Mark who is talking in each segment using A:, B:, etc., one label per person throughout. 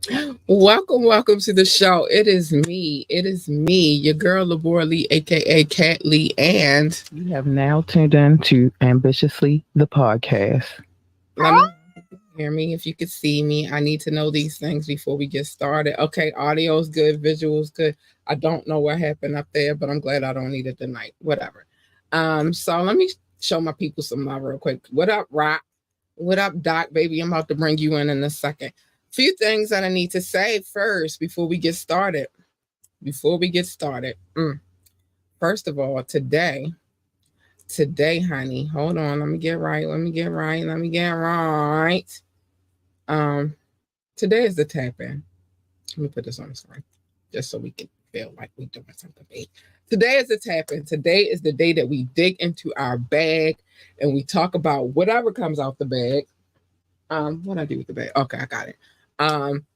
A: Welcome to the show. It is me, your girl Labora Lee, aka Cat Lee, and
B: You have now tuned in to Ambitiously the podcast.
A: let me hear me if you could see me. I need to know these things before we get started. Okay, audio's good, visual's good. I don't know what happened up there, but I'm glad I don't need it tonight. Whatever. So let me show my people some love real quick. What up, Rock? What up, Doc? Baby, I'm about to bring you in a second. Few things that I need to say first before we get started. First of all, today, honey, hold on. Let me get right. Um, Today is the tap in. Let me put this on the screen just so we can feel like we're doing something big. Today is the tap in. Today is the day that we dig into our bag and we talk about whatever comes out the bag. What I do with the bag? Okay, I got it. Um,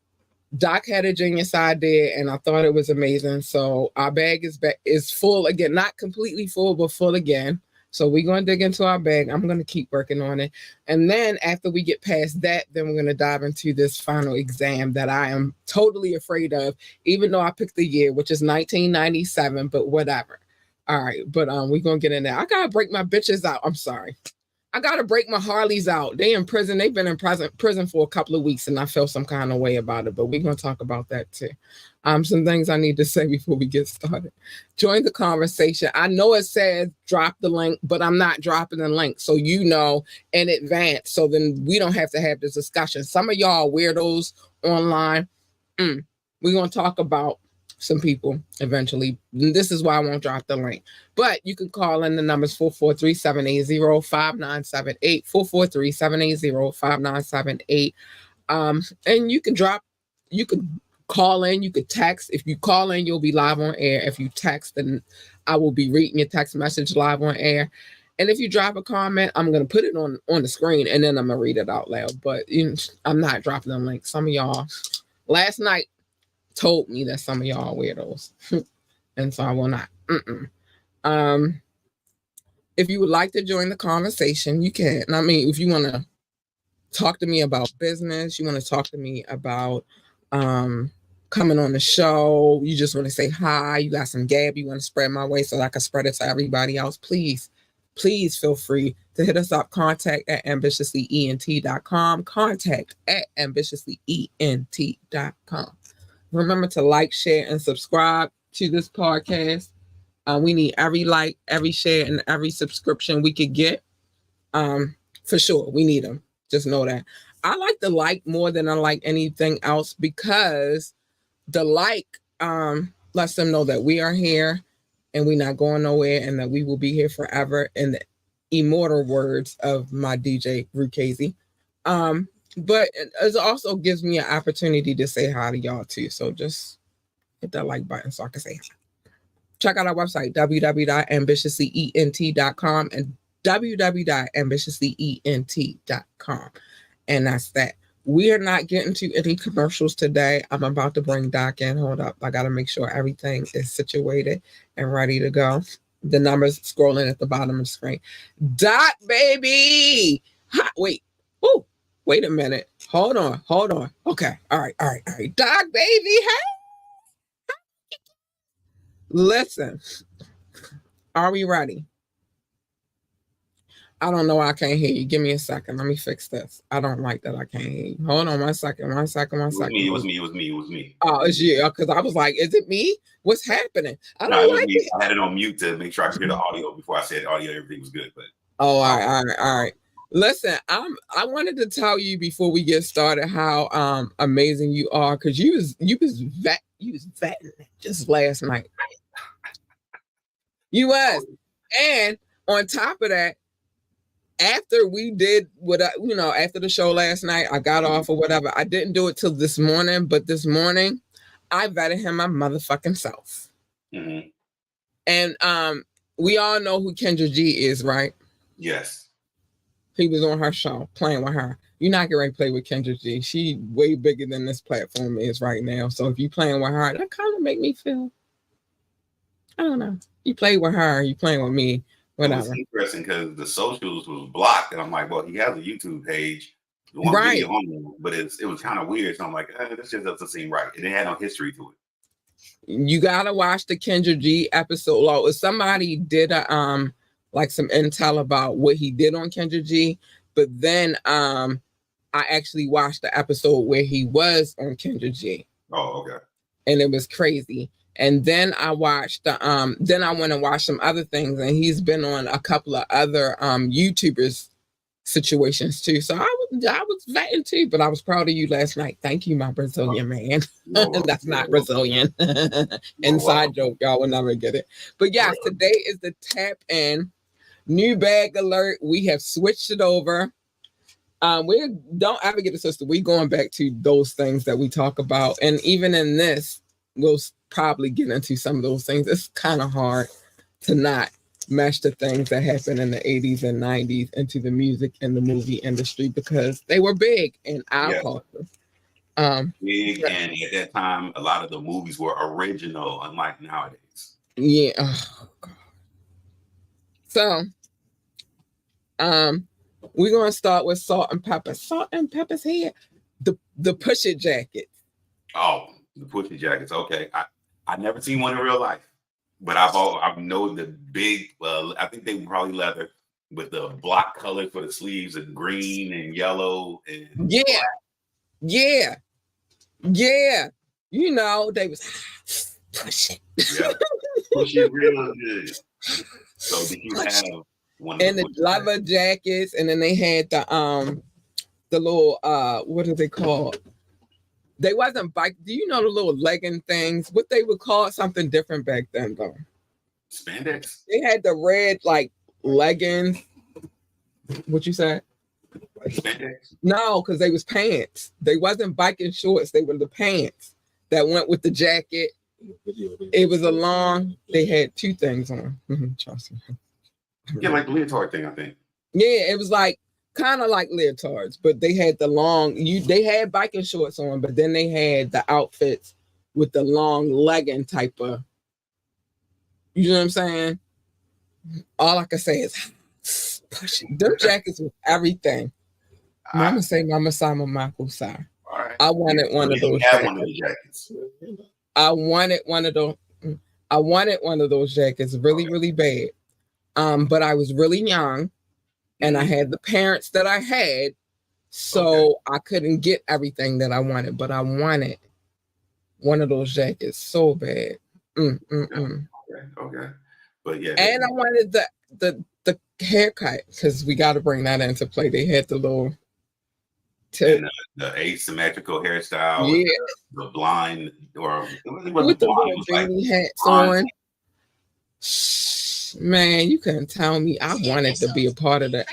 A: Doc had a genius idea, and I thought it was amazing. So our bag is full again, not completely full, but full again. So we're gonna dig into our bag. I'm gonna keep working on it, and then after we get past that, then we're gonna dive into this final exam that I am totally afraid of, even though I picked the year, which is 1997. But whatever. All right, but we're gonna get in there. I gotta break my bitches out. I'm sorry. I gotta break my Harleys out. They in prison. They've been in prison for a couple of weeks, and I felt some kind of way about it. But we're gonna talk about that too. Some things I need to say before we get started. Join the conversation. I know it says drop the link, but I'm not dropping the link, so you know in advance. So then we don't have to have this discussion. Some of y'all are weirdos online. We're gonna talk about some people eventually. This is why I won't drop the link. But you can call in the numbers 443-780-5978, 443-780-5978. And you could call in, you could text. If you call in, you'll be live on air. If you text, then I will be reading your text message live on air. And if you drop a comment, I'm gonna put it on the screen and then I'm gonna read it out loud. But I'm not dropping the link. Some of y'all last night told me that some of y'all are weirdos, and so I will not. Um, if you would like to join the conversation, you can. I mean, if you want to talk to me about business, you want to talk to me about um coming on the show, you just want to say hi, you got some gab you want to spread my way so that I can spread it to everybody else, please feel free to hit us up. Contact at ambitiouslyent.com. Contact at ambitiouslyent.com. Remember to like, share, and subscribe to this podcast. We need every like, every share, and every subscription we could get. For sure, we need them. Just know that. I like the like more than I like anything else because the like lets them know that we are here and we're not going nowhere and that we will be here forever in the immortal words of my DJ Rukazi. But it also gives me an opportunity to say hi to y'all too. So just hit that like button so I can say hi. Check out our website, www.ambitiouslyent.com and www.ambitiouslyent.com. And that's that. We are not getting to any commercials today. I'm about to bring Doc in. Hold up. I got to make sure everything is situated and ready to go. The numbers scrolling at the bottom of the screen. Doc, baby. Wait. Oh, wait a minute. Hold on. Okay. All right. Doc, baby. Hey. Listen. Are we ready? I don't know why I can't hear you. Give me a second. Let me fix this. I don't like that I can't hear you. Hold on 1 second.
C: It was me.
A: Oh, it's you. Because I was like, is it me? What's happening? I
C: No,
A: don't
C: it was
A: like
C: me.
A: it.
C: I had it on mute to make sure I could hear the audio before I said audio. Everything was good, but
A: Oh, all right. Listen, I wanted to tell you before we get started how amazing you are because you was vetting just last night. You was, and on top of that, after we did after the show last night, I got off or whatever. I didn't do it till this morning, but this morning I vetted him my motherfucking self.
C: Mm-hmm.
A: And we all know who Kendra G is, right?
C: Yes.
A: He was on her show playing with her. You're not getting ready to play with Kendra G. She way bigger than this platform is right now. So if you playing with her, that kind of make me feel, I don't know. You play with her, you playing with me, whatever.
C: It was interesting because the socials was blocked, and I'm like, well, he has a YouTube page. one
A: Right.
C: video on there, but it was kind of weird. So I'm like, this just doesn't seem right. It didn't have no history to it.
A: You gotta watch the Kendra G episode. Or somebody did a like some intel about what he did on Kendra G, but then I actually watched the episode where he was on Kendra G.
C: Oh, okay.
A: And it was crazy. And then I watched then I went and watched some other things, and he's been on a couple of other YouTubers situations too. So I was vetting too, but I was proud of you last night. Thank you, my Brazilian man. That's not Brazilian. Inside joke, y'all will never get it. But yes, today is the tap in new bag alert. We have switched it over. We don't ever get a sister. We're going back to those things that we talk about, and even in this, we'll probably get into some of those things. It's kind of hard to not mesh the things that happened in the 80s and 90s into the music and the movie industry because they were big in our culture.
C: Big, and at that time, a lot of the movies were original, unlike nowadays.
A: Yeah. Oh, God. So, we're gonna start with Salt and Pepper. Salt and Pepper's here. The Push It jacket.
C: Oh, the Push It jackets. Okay, I never seen one in real life, but I've known the big. I think they were probably leather with the block color for the sleeves and green and yellow and
A: yeah. You know they was push it.
C: Yeah, push it real good. So did you have one of
A: the leather jackets, and then they had the little what are they called? They wasn't bike. Do you know the little legging things? What they would call it, something different back then though.
C: Spandex.
A: They had the red like leggings. What you said?
C: Spandex?
A: No, because they was pants. They wasn't biking shorts. They were the pants that went with the jacket. It was a long. They had two things on. Trust me.
C: Yeah, like the leotard thing, I think.
A: Yeah, it was like kind of like leotards, but they had the long. They had biking shorts on, but then they had the outfits with the long legging type of. You know what I'm saying? All I can say is pushing. Them jackets with everything. Mama say, Mama Simon Michael side.
C: Right.
A: I wanted one of those
C: jackets.
A: I wanted one of those. I wanted one of those jackets really, really bad. But I was really young, and I had the parents that I had, so I couldn't get everything that I wanted. But I wanted one of those jackets so bad.
C: Okay. But yeah,
A: and I wanted the haircut because we got to bring that into play. They had the little.
C: And the asymmetrical hairstyle, the blind, or
A: with the little beanie hats on. Man, you couldn't tell me. I wanted to be a part of that.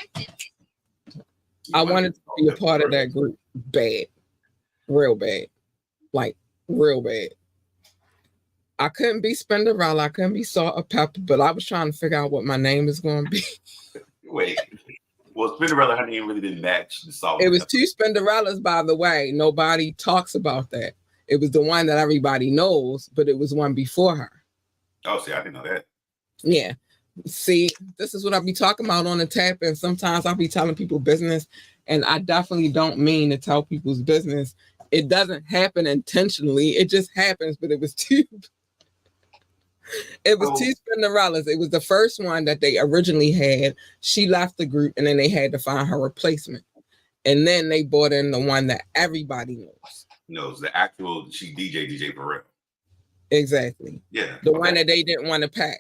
A: I wanted to be a part of that group bad, real bad, like real bad. I couldn't be Spinderella. I couldn't be Salt or Pepper, but I was trying to figure out what my name is going to be.
C: Wait. Well, Spinderella, her name really didn't match the salt.
A: It was two Spinderellas, by the way. Nobody talks about that. It was the one that everybody knows, but it was one before her.
C: Oh, see, I didn't know that.
A: Yeah. See, this is what I be talking about on the tap, and sometimes I'll be telling people business, and I definitely don't mean to tell people's business. It doesn't happen intentionally. It just happens, but it was two. It was two Spinderellas. It was the first one that they originally had. She left the group, and then they had to find her replacement. And then they brought in the one that everybody knows.
C: Knows the actual DJ for real.
A: Exactly.
C: Yeah.
A: The one that they didn't want to pack.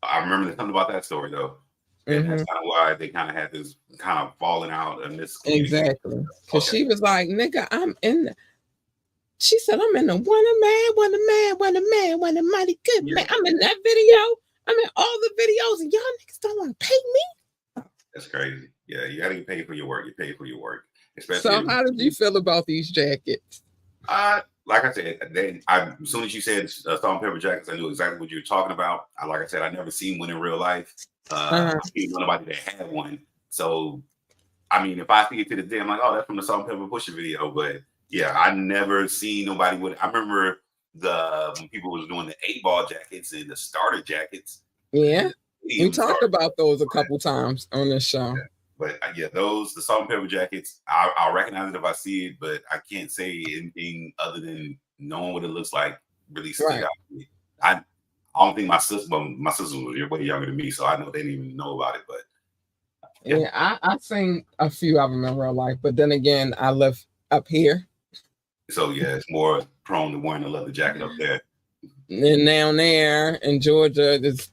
C: I remember something about that story though. And that's kind of why they kind of had this kind of falling out in this.
A: Exactly. Because she was like, nigga, I'm in the. She said, I'm in the one a mighty good man. I'm in that video. I'm in all the videos, and y'all niggas don't want to pay me.
C: That's crazy. Yeah, you gotta get paid for your work. You pay for your work. Especially
A: so how did you feel about these jackets?
C: Like I said, as soon as you said salt and pepper jackets, I knew exactly what you were talking about. Like I said, I never seen one in real life. I didn't know nobody that had one. So, I mean, if I see it to the day, I'm like, oh, that's from the Salt and Pepper Pusher video. But yeah, I never seen nobody with. I remember when people was doing the 8-ball jackets and the starter jackets.
A: Yeah, we talked about those a couple times on this show.
C: Yeah. But yeah, the salt and pepper jackets, I'll recognize it if I see it, but I can't say anything other than knowing what it looks like really stood out to me. I don't think my sister was way younger than me, so I know they didn't even know about it. But
A: yeah, I've seen a few of them in real life, but then again, I live up here.
C: So yeah, it's more prone to wearing a leather jacket up there.
A: And down there in Georgia, there's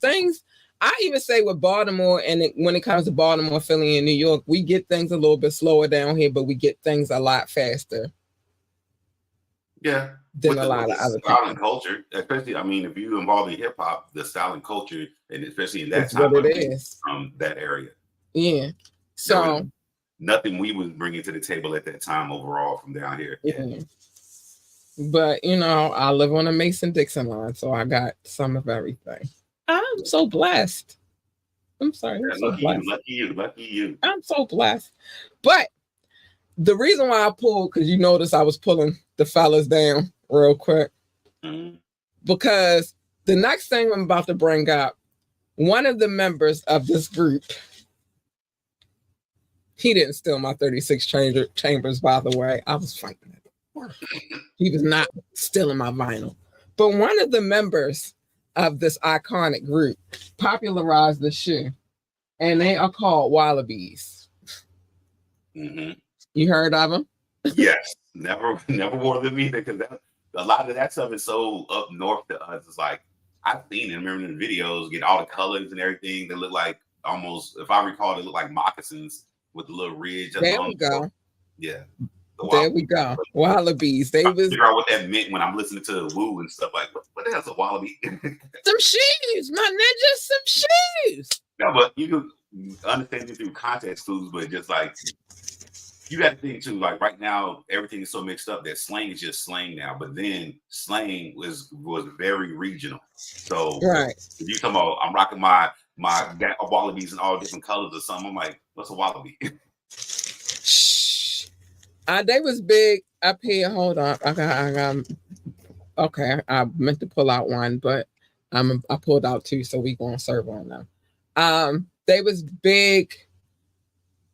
A: things. I even say with Baltimore, and when it comes to Baltimore, Philly, and New York, we get things a little bit slower down here, but we get things a lot faster.
C: Yeah,
A: than a lot of other people.
C: Style and culture, especially, I mean, if you involve in hip hop, the style and culture, and especially in that
A: It's
C: time,
A: what it is
C: from that area.
A: Yeah. So
C: nothing we was bringing to the table at that time overall from down here.
A: Yeah. But I live on a Mason-Dixon line, so I got some of everything. I'm so blessed. I'm sorry. I'm so blessed.
C: Lucky you.
A: I'm so blessed. But the reason why I pulled, because you notice I was pulling the fellas down real quick, because the next thing I'm about to bring up, one of the members of this group, he didn't steal my 36 chambers, by the way. I was fighting it. He was not stealing my vinyl. But one of the members of this iconic group popularized the shoe, and they are called Wallabies. You heard of them?
C: Yes. Never wore them either, because a lot of that stuff is so up north to us. It's like, I've seen them, remember in the videos, get all the colors and everything. They look like almost, if I recall, they look like moccasins with a little ridge.
A: There we go.
C: Yeah.
A: There we go. Wallabies. They was
C: figure out what that meant when I'm listening to Woo and stuff like, what the hell's a wallaby?
A: Some shoes, my ninja, some shoes.
C: No, but you can understand it through context clues, but just like, you got to think too, like right now, everything is so mixed up that slang is just slang now. But then slang was very regional. So if you talking about, I'm rocking my wallabies in all different colors or something, I'm like, what's a wallaby?
A: They was big up here. Hold on, okay, I meant to pull out one, but I pulled out two, so we gonna serve on them. They was big.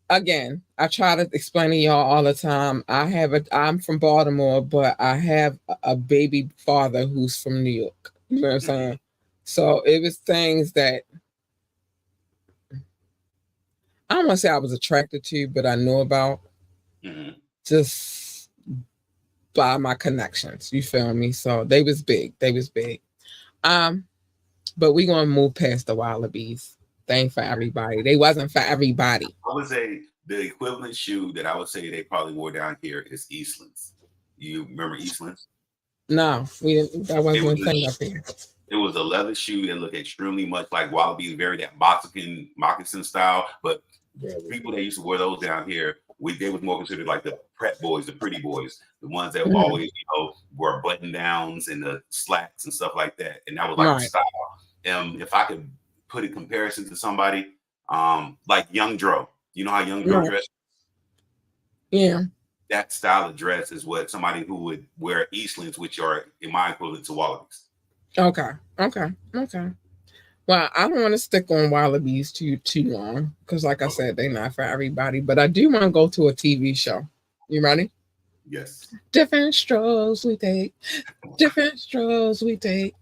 A: Again, I try to explain to y'all all the time. I'm from Baltimore, but I have a baby father who's from New York. You know what I'm saying? So it was things that I don't want to say I was attracted to, but I knew about just by my connections. You feel me? So they was big. But we gonna move past the Wallabies. They ain't for everybody. They wasn't for everybody.
C: I would say the equivalent shoe that I would say they probably wore down here is Eastlands. You remember Eastlands?
A: No, we didn't. That wasn't a thing up here.
C: It was a leather shoe that looked extremely much like Wallabies, very that moccasin style. But people that used to wear those down here, they was more considered like the prep boys, the pretty boys, the ones that always wore button downs and the slacks and stuff like that. And that was like the style. If I could put a comparison to somebody like Young Dro. You know how Young Dro dressed?
A: Yeah.
C: That style of dress is what somebody who would wear Eastlands, which are in my equivalent to Wallabies.
A: Okay. Well, I don't want to stick on Wallabies too long because, like I said, they're not for everybody. But I do want to go to a TV show. You ready?
C: Yes.
A: Different strokes we take. Different strokes we take.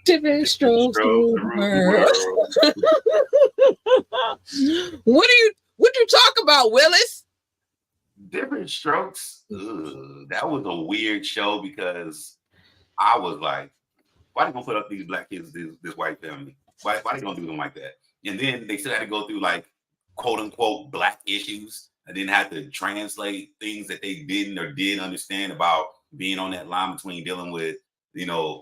A: Different strokes through the world. What you talk about, Willis?
C: Different Strokes. That was a weird show because I was like, why they gonna put up these black kids, this white family? Why they gonna do them like that? And then they still had to go through like quote unquote black issues. I didn't have to translate things that they didn't or did understand about being on that line between dealing with,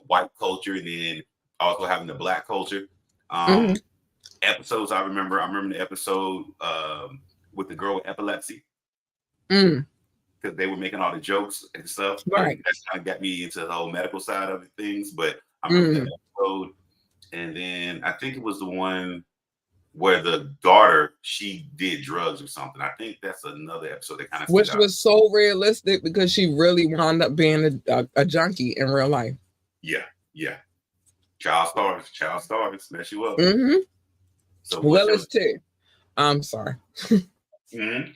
C: white culture and then also having the black culture. Episodes I remember the episode with the girl with epilepsy. Because they were making all the jokes and stuff. Right. That kind of got me into the whole medical side of things. But I remember that episode. And then I think it was the one where the daughter, she did drugs or something. I think that's another episode that kind of
A: which was so realistic because she really wound up being a junkie in real life.
C: Yeah. Child stars mess you up.
A: So Willis too. I'm sorry.
C: Mm-hmm.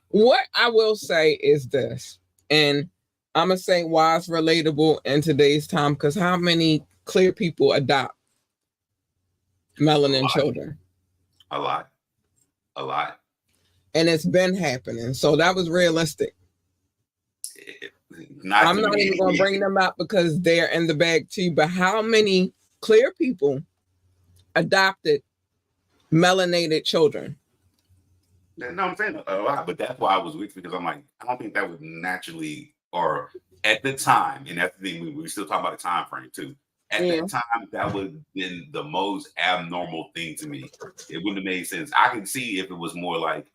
A: What I will say is this, and I'm gonna say why it's relatable in today's time, because how many clear people adopt melanin children?
C: A lot.
A: And it's been happening. So that was realistic.
C: I'm
A: not even gonna bring them out because they're in the bag too, but how many clear people adopted melanated children?
C: No, I'm saying a lot, but that's why I was weak, because I'm like, I don't think that would naturally, or at the time, and that's the thing, we still talking about the time frame too. At that time, that would have been the most abnormal thing to me. It wouldn't have made sense. I can see if it was more like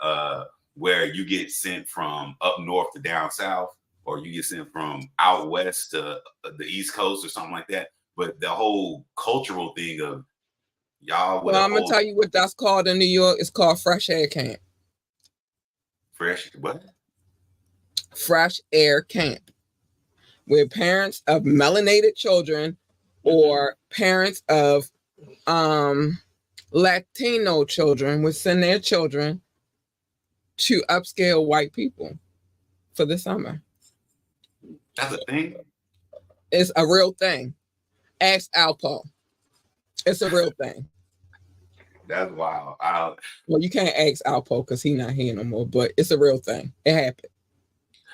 C: where you get sent from up north to down south, or you get sent from out west to the East Coast or something like that. But the whole cultural thing of y'all would
A: Well, I'm gonna tell you what that's called in New York. It's called fresh air camp.
C: Fresh what?
A: Fresh air camp, where parents of melanated children or parents of Latino children would send their children to upscale white people for the summer.
C: That's a thing.
A: It's a real thing. Ask Alpo. It's a real thing.
C: That's wild.
A: Well, you can't ask Alpo because he's not here no more, but it's a real thing. It happened.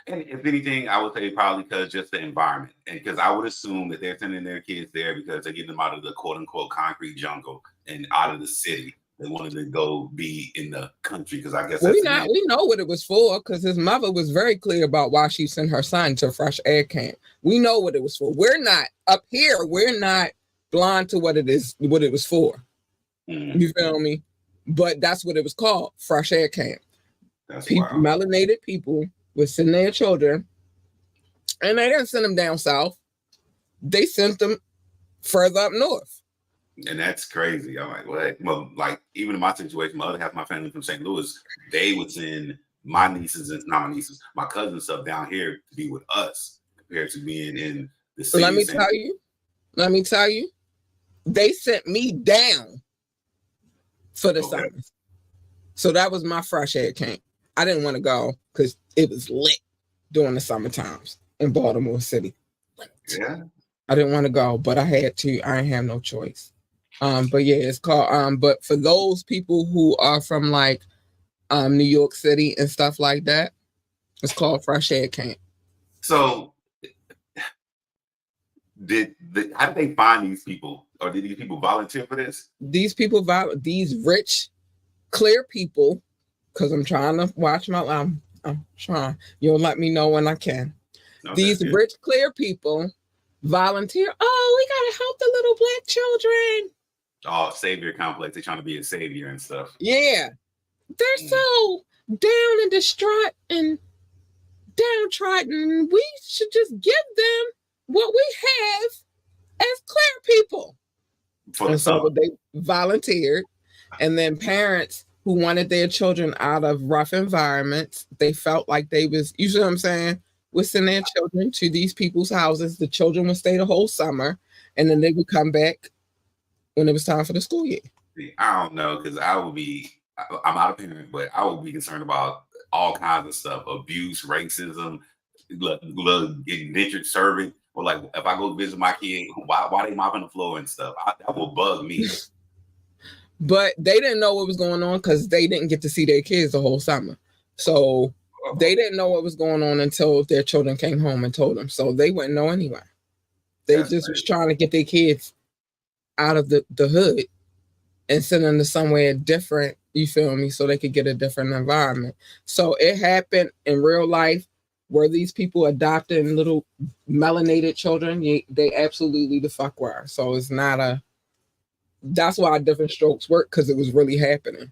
C: And if anything, I would say probably because just the environment. And because I would assume that they're sending their kids there because they're getting them out of the quote unquote concrete jungle and out of the city. They wanted to go be in the country because I guess
A: we know what it was for, because his mother was very clear about why she sent her son to fresh air camp. We know what it was for. We're not up here. We're not blind to what it was for. You feel me? But that's what it was called, fresh air camp.
C: That's
A: people, melanated people would send their children, and they didn't send them down south. They sent them further up north.
C: And that's crazy. I'm like, what? Well, like, even in my situation, my other half of my family from St. Louis, they would send my nieces and not my nieces, my cousins stuff down here to be with us compared to being in the city.
A: Let me tell you, they sent me down for the summer. So that was my fresh air camp. I didn't want to go because it was lit during the summer times in Baltimore City.
C: Yeah.
A: I didn't want to go, but I had to. I didn't have no choice. But yeah, it's called but for those people who are from like New York City and stuff like that, it's called fresh air camp.
C: So how did they find these people, or did these people volunteer for this?
A: These people, these rich, clear people, because I'm trying to watch my I'm trying. You'll let me know when I can. Okay, these rich, clear people volunteer. Oh, we gotta help the little black children.
C: Oh, savior complex. They're trying to be a savior and stuff.
A: Yeah. They're so down and distraught and downtrodden. We should just give them what we have as clear people. And so they volunteered. And then parents who wanted their children out of rough environments, they felt like they was, you see what I'm saying, would send their children to these people's houses. The children would stay the whole summer, and then they would come back when it was time for the school year.
C: I don't know, because I'm not a parent, but I would be concerned about all kinds of stuff: abuse, racism, indentured servant, or like if I go visit my kid, why they mopping the floor and stuff? That will bug me.
A: But they didn't know what was going on because they didn't get to see their kids the whole summer. So they didn't know what was going on until their children came home and told them. So they wouldn't know anyway. They was trying to get their kids out of the hood and send them to somewhere different, you feel me, so they could get a different environment. So it happened in real life. Were these people adopting little melanated children? They absolutely the fuck were. So it's not that's why Different Strokes work, because it was really happening.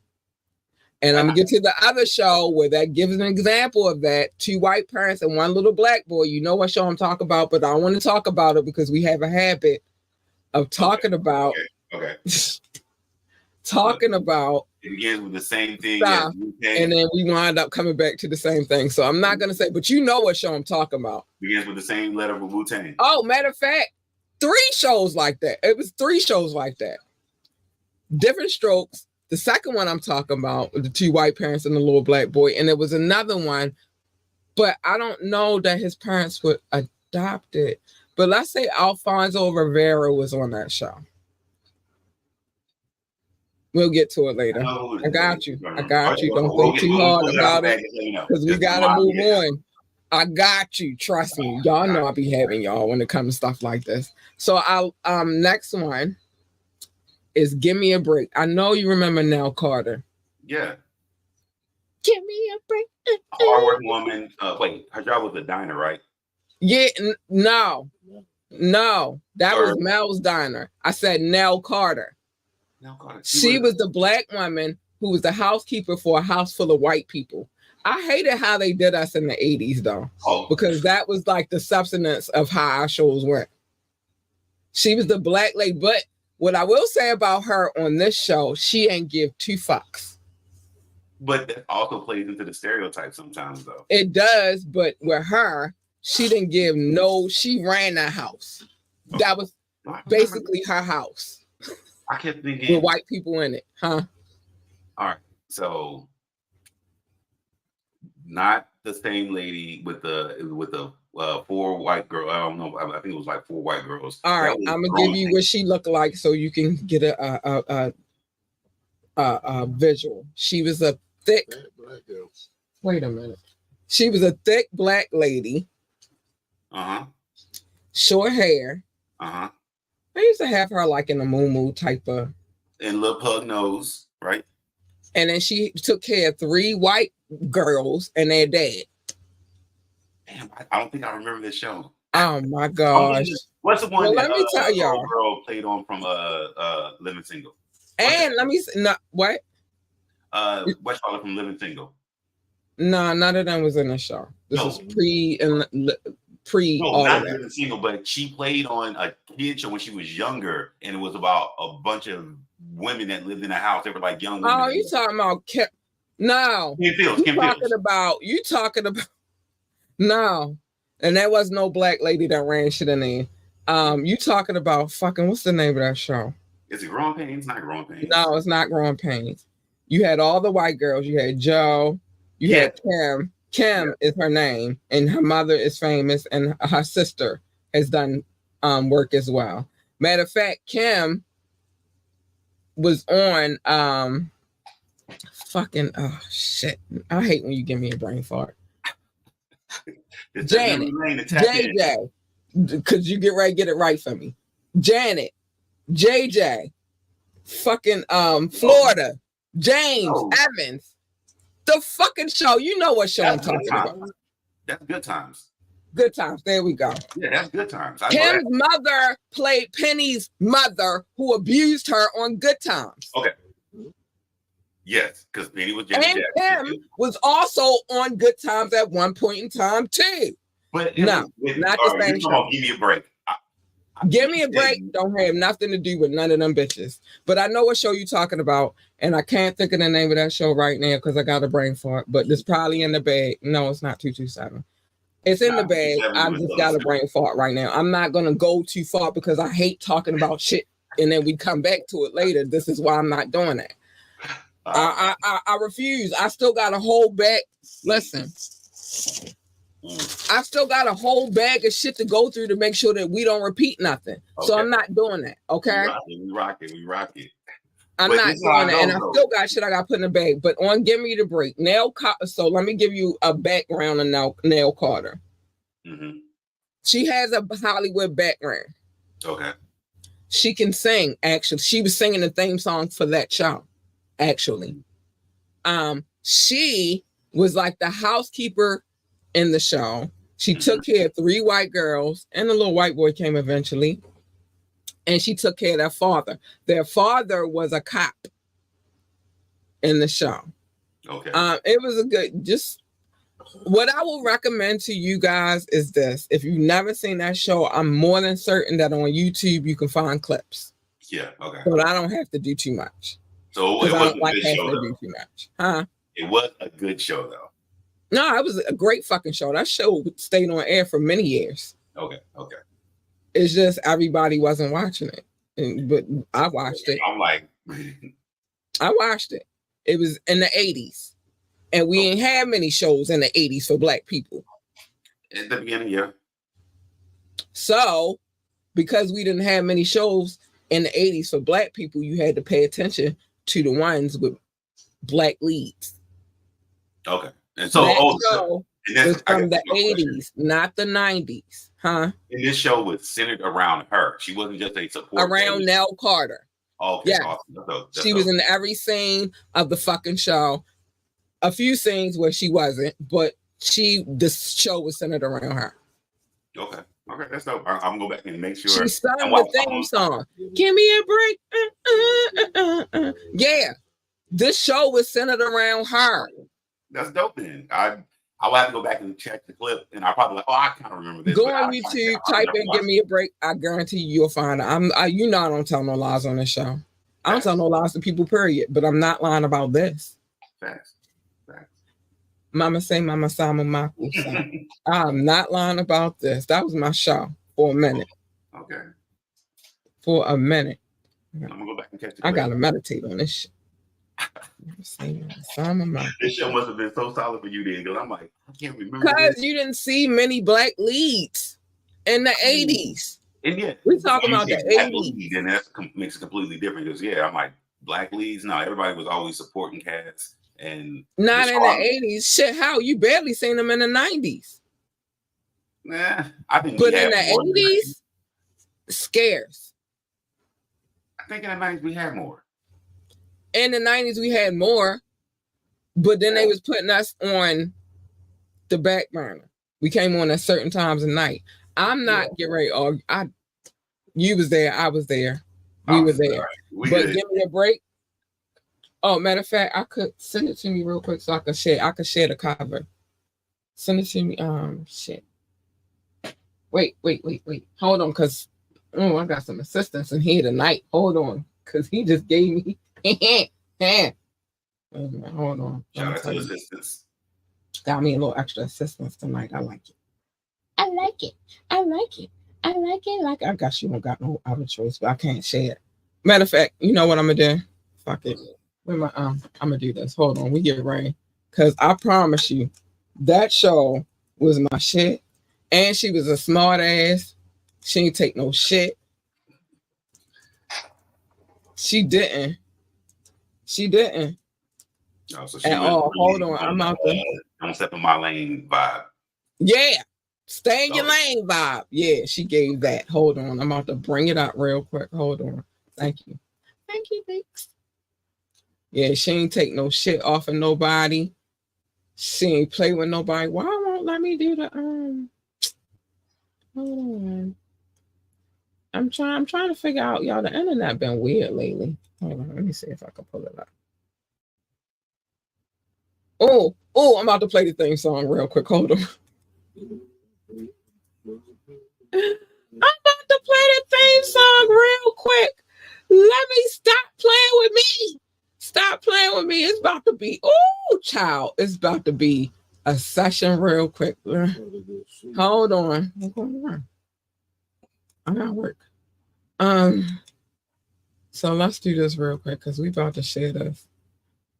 A: And I'm gonna get to the other show where that gives an example of that. 2 white parents and 1 little black boy. You know what show I'm talking about, but I don't want to talk about it because we have a habit of talking about talking about
C: it begins with the same thing
A: stuff, and then we wind up coming back to the same thing. So I'm not gonna say, but you know what show I'm talking about.
C: Begins with the same letter of Wu-Tang.
A: Oh, matter of fact, 3 shows like that. It was 3 shows like that. Different Strokes, The second one I'm talking about, the 2 white parents and the little black boy, and there was another one, but I don't know that his parents were adopted. But let's say Alfonso Rivera was on that show. We'll get to it later. I got you. Don't think too hard about it because we got to move on. I got you. Trust me. Y'all know I'll be having y'all when it comes to stuff like this. So I'll next one is Give Me a Break. I know you remember Nell Carter.
C: Yeah.
A: Give me a break.
C: Hardworking woman. Wait, her job was a diner, right?
A: Yeah, no. That was Mel's Diner. I said Nell Carter. She was the black woman who was the housekeeper for a house full of white people. I hated how they did us in the 80s, though, because that was like the substance of how our shows went. She was the black lady. But what I will say about her on this show, she ain't give 2 fucks.
C: But that also plays into the stereotype sometimes, though.
A: It does, but with her, she didn't give she ran that house. That was basically her house.
C: I kept thinking
A: with white people in it, huh?
C: All right, so not the same lady with the 4 white girls. I don't know. I think it was like 4 white girls.
A: All right, I'm gonna give you what she looked like so you can get a visual. She was a thick. Wait a minute. She was a thick black lady. Short hair. I used to have her like in a moo type of.
C: And little pug nose, right?
A: And then she took care of 3 white girls and their dad.
C: Damn, I don't think I remember this show.
A: Oh my gosh.
C: What's the one that
A: let me tell y'all.
C: Girl played on from Living Single?
A: And let me what?
C: What's from Living Single?
A: No, none of them was in the show. This was pre all
C: not
A: of that.
C: Living Single, but she played on a kid show when she was younger, and it was about a bunch of women that lived in a house. They were like young women.
A: Oh, you talking about Kim? No, you talking about no, and there was no black lady that ran shit in there. You talking about fucking what's the name of that show?
C: Is it Growing Pains? Not Growing Pains.
A: No, it's not Growing Pains. You had all the white girls. You had Joe. You had Kim. Kim is her name, and her mother is famous, and her sister has done work as well. Matter of fact, Kim was on oh shit. I hate when you give me a brain fart. Janet, JJ, because you get ready to get it right for me. Janet, JJ, fucking Florida, James Evans. The fucking show. You know what show I'm talking about.
C: That's Good Times.
A: Good Times. There we go.
C: Yeah, that's Good Times.
A: Kim's mother played Penny's mother who abused her on Good Times.
C: Okay. Yes, because Penny was
A: Janet Jackson. And Kim was also on Good Times at one point in time too.
C: But
A: not the same show.
C: Give me a break.
A: Give me a break. Don't have nothing to do with none of them bitches. But I know what show you talking about, and I can't think of the name of that show right now because I got a brain fart. But it's probably in the bag. No, it's not 227. It's in the bag. I just got a brain fart right now. I'm not gonna go too far because I hate talking about shit, and then we come back to it later. This is why I'm not doing that. I refuse. I still got a whole bag. Listen. I still got a whole bag of shit to go through to make sure that we don't repeat nothing. Okay. So I'm not doing that. Okay.
C: We rock it.
A: I'm not doing that. And I still got shit I got put in the bag. But on Give Me the Break, so let me give you a background on Nell Carter. Mm-hmm. She has a Hollywood background.
C: Okay.
A: She can sing, actually. She was singing the theme song for that show, actually. She was like the housekeeper in the show. She took care of 3 white girls, and the little white boy came eventually. And she took care of their father. Their father was a cop in the show.
C: Okay.
A: It was a good, just what I will recommend to you guys is this. If you've never seen that show, I'm more than certain that on YouTube you can find clips.
C: Yeah, okay.
A: But I don't have to do too much.
C: So it was a good show, though.
A: Do too much. Huh?
C: It was a good show, though.
A: No, it was a great fucking show. That show stayed on air for many years.
C: Okay.
A: It's just everybody wasn't watching it, but I watched it.
C: I'm like,
A: I watched it. It was in the 80s. And we ain't had many shows in the 80s for Black people.
C: At the beginning, yeah.
A: So, because we didn't have many shows in the 80s for Black people, you had to pay attention to the ones with Black leads.
C: Okay. And so,
A: that show was from the 80s, not the 90s. Huh?
C: And this show was centered around her. She wasn't just a support.
A: Around Nell Carter.
C: Okay.
A: Yeah.
C: Awesome.
A: She was in every scene of the fucking show. A few scenes where she wasn't, but the show was centered around her.
C: Okay. Okay, that's dope. I'm gonna go back and make sure.
A: She sung the theme song. Give me a break. Yeah. This show was centered around her.
C: That's dope then. I will have to go back and check the clip, and I'll probably I kind of remember this.
A: Go on YouTube, type in "Give Me a Break." I guarantee you'll find it. I don't tell no lies on this show. I don't tell no lies to people, period. But I'm not lying about this.
C: Facts.
A: Mama say, Mama Sama Maku. I'm not lying about this. That was my show for a minute.
C: Okay.
A: For a minute.
C: I'm gonna go back and catch it.
A: I gotta meditate on this shit.
C: This show must have been so solid for you then, because I'm like, I can't remember.
A: Because you didn't see many Black leads in the 80s.
C: And yeah,
A: we talking about the 80s.
C: Then that makes it completely different. Because I'm like, Black leads. No, everybody was always supporting cats. And
A: not in the 80s. Shit, how you barely seen them in the 90s.
C: Nah, I think.
A: But in the 80s, scarce.
C: I think in the 90s we had more.
A: In the 90s we had more, but then they was putting us on the back burner. We came on at certain times of night. I'm not getting ready to argue. You was there, I was there. We were there. But give me a break. Oh, matter of fact, I could send it to me real quick so I could share. I could share the cover. Send it to me. Shit. Wait. Hold on, because I got some assistance in here tonight. Hold on, because he just gave me. Hold on.
C: Shout out to assistance.
A: Got me a little extra assistance tonight. I like it. Like I guess you don't got no other choice, but I can't share it. Matter of fact, you know what I'm gonna do? Fuck it. I'm gonna do this. Hold on, we get ready. Cause I promise you, that show was my shit. And she was a smart ass. She ain't take no shit. She didn't.
C: Oh, so she
A: at all. Hold on. I'm out there.
C: Don't step in my lane vibe.
A: Yeah. Stay in your lane vibe. Yeah, she gave that. Hold on. I'm about to bring it up real quick. Hold on. Thank you. Thanks. Yeah, she ain't take no shit off of nobody. She ain't play with nobody. Why won't let me do the hold on. I'm trying to figure out, y'all. The internet been weird lately. Hold on, let me see if I can pull it up. Oh, I'm about to play the theme song real quick. Hold on. I'm about to play the theme song real quick. Let me stop playing with me. Stop playing with me. It's about to be, child. It's about to be a session real quick. Hold on. What's going on? I gotta work. So let's do this real quick because we about to share this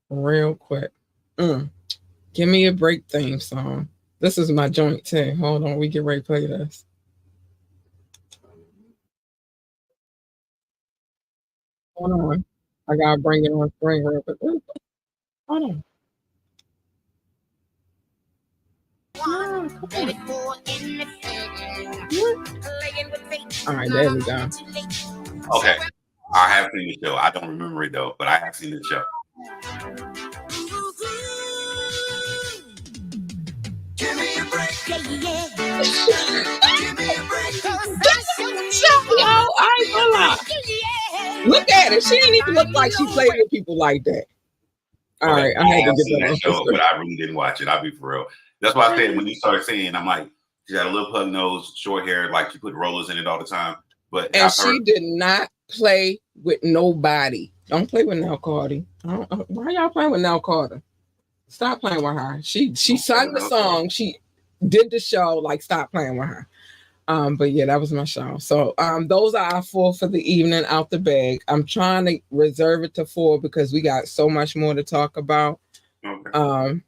A: real quick. Give me a break theme song. This is my joint too. Hold on, we get ready to play this. Hold on. I gotta bring it on screen real quick. Hold on. All right, there we go.
C: Okay, I have seen the show. I don't remember it though, but I have seen the show.
D: Give me a break. Give me a break.
A: I ain't gonna lie. Look at it. She didn't even look like she played with people like that. All right, I had to get that
C: show, but I really didn't watch it. I'll be for real. That's why I said when you started saying, I'm like, she got a little pug nose, short hair, like she put rollers in it all the time. But
A: she did not play with nobody. Don't play with Nell Carter. Why y'all playing with Nell Carter? Stop playing with her. She sung the song. She did the show. Like, stop playing with her. But yeah, that was my show. So those are our 4 for the evening out the bag. I'm trying to reserve it to 4 because we got so much more to talk about.
C: Okay.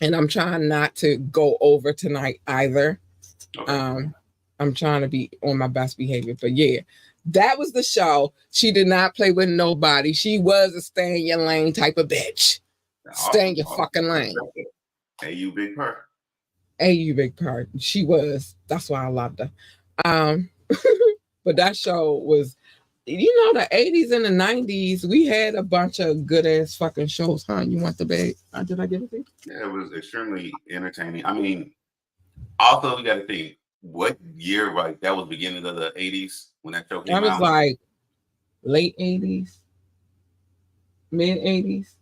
A: And I'm trying not to go over tonight either.
C: Okay.
A: I'm trying to be on my best behavior. But yeah, that was the show. She did not play with nobody. She was a stay in your lane type of bitch. Stay in your fucking lane.
C: Hey, you big purr.
A: Hey, you big part. She was. That's why I loved her. But that show was, the 80s and the 90s, we had a bunch of good ass fucking shows, huh? You want the bag? Did I get it?
C: Yeah, it was extremely entertaining. I mean, also you got to think what year, right? That was beginning of the 80s when that show came
A: That was
C: out.
A: like late 80s, mid 80s,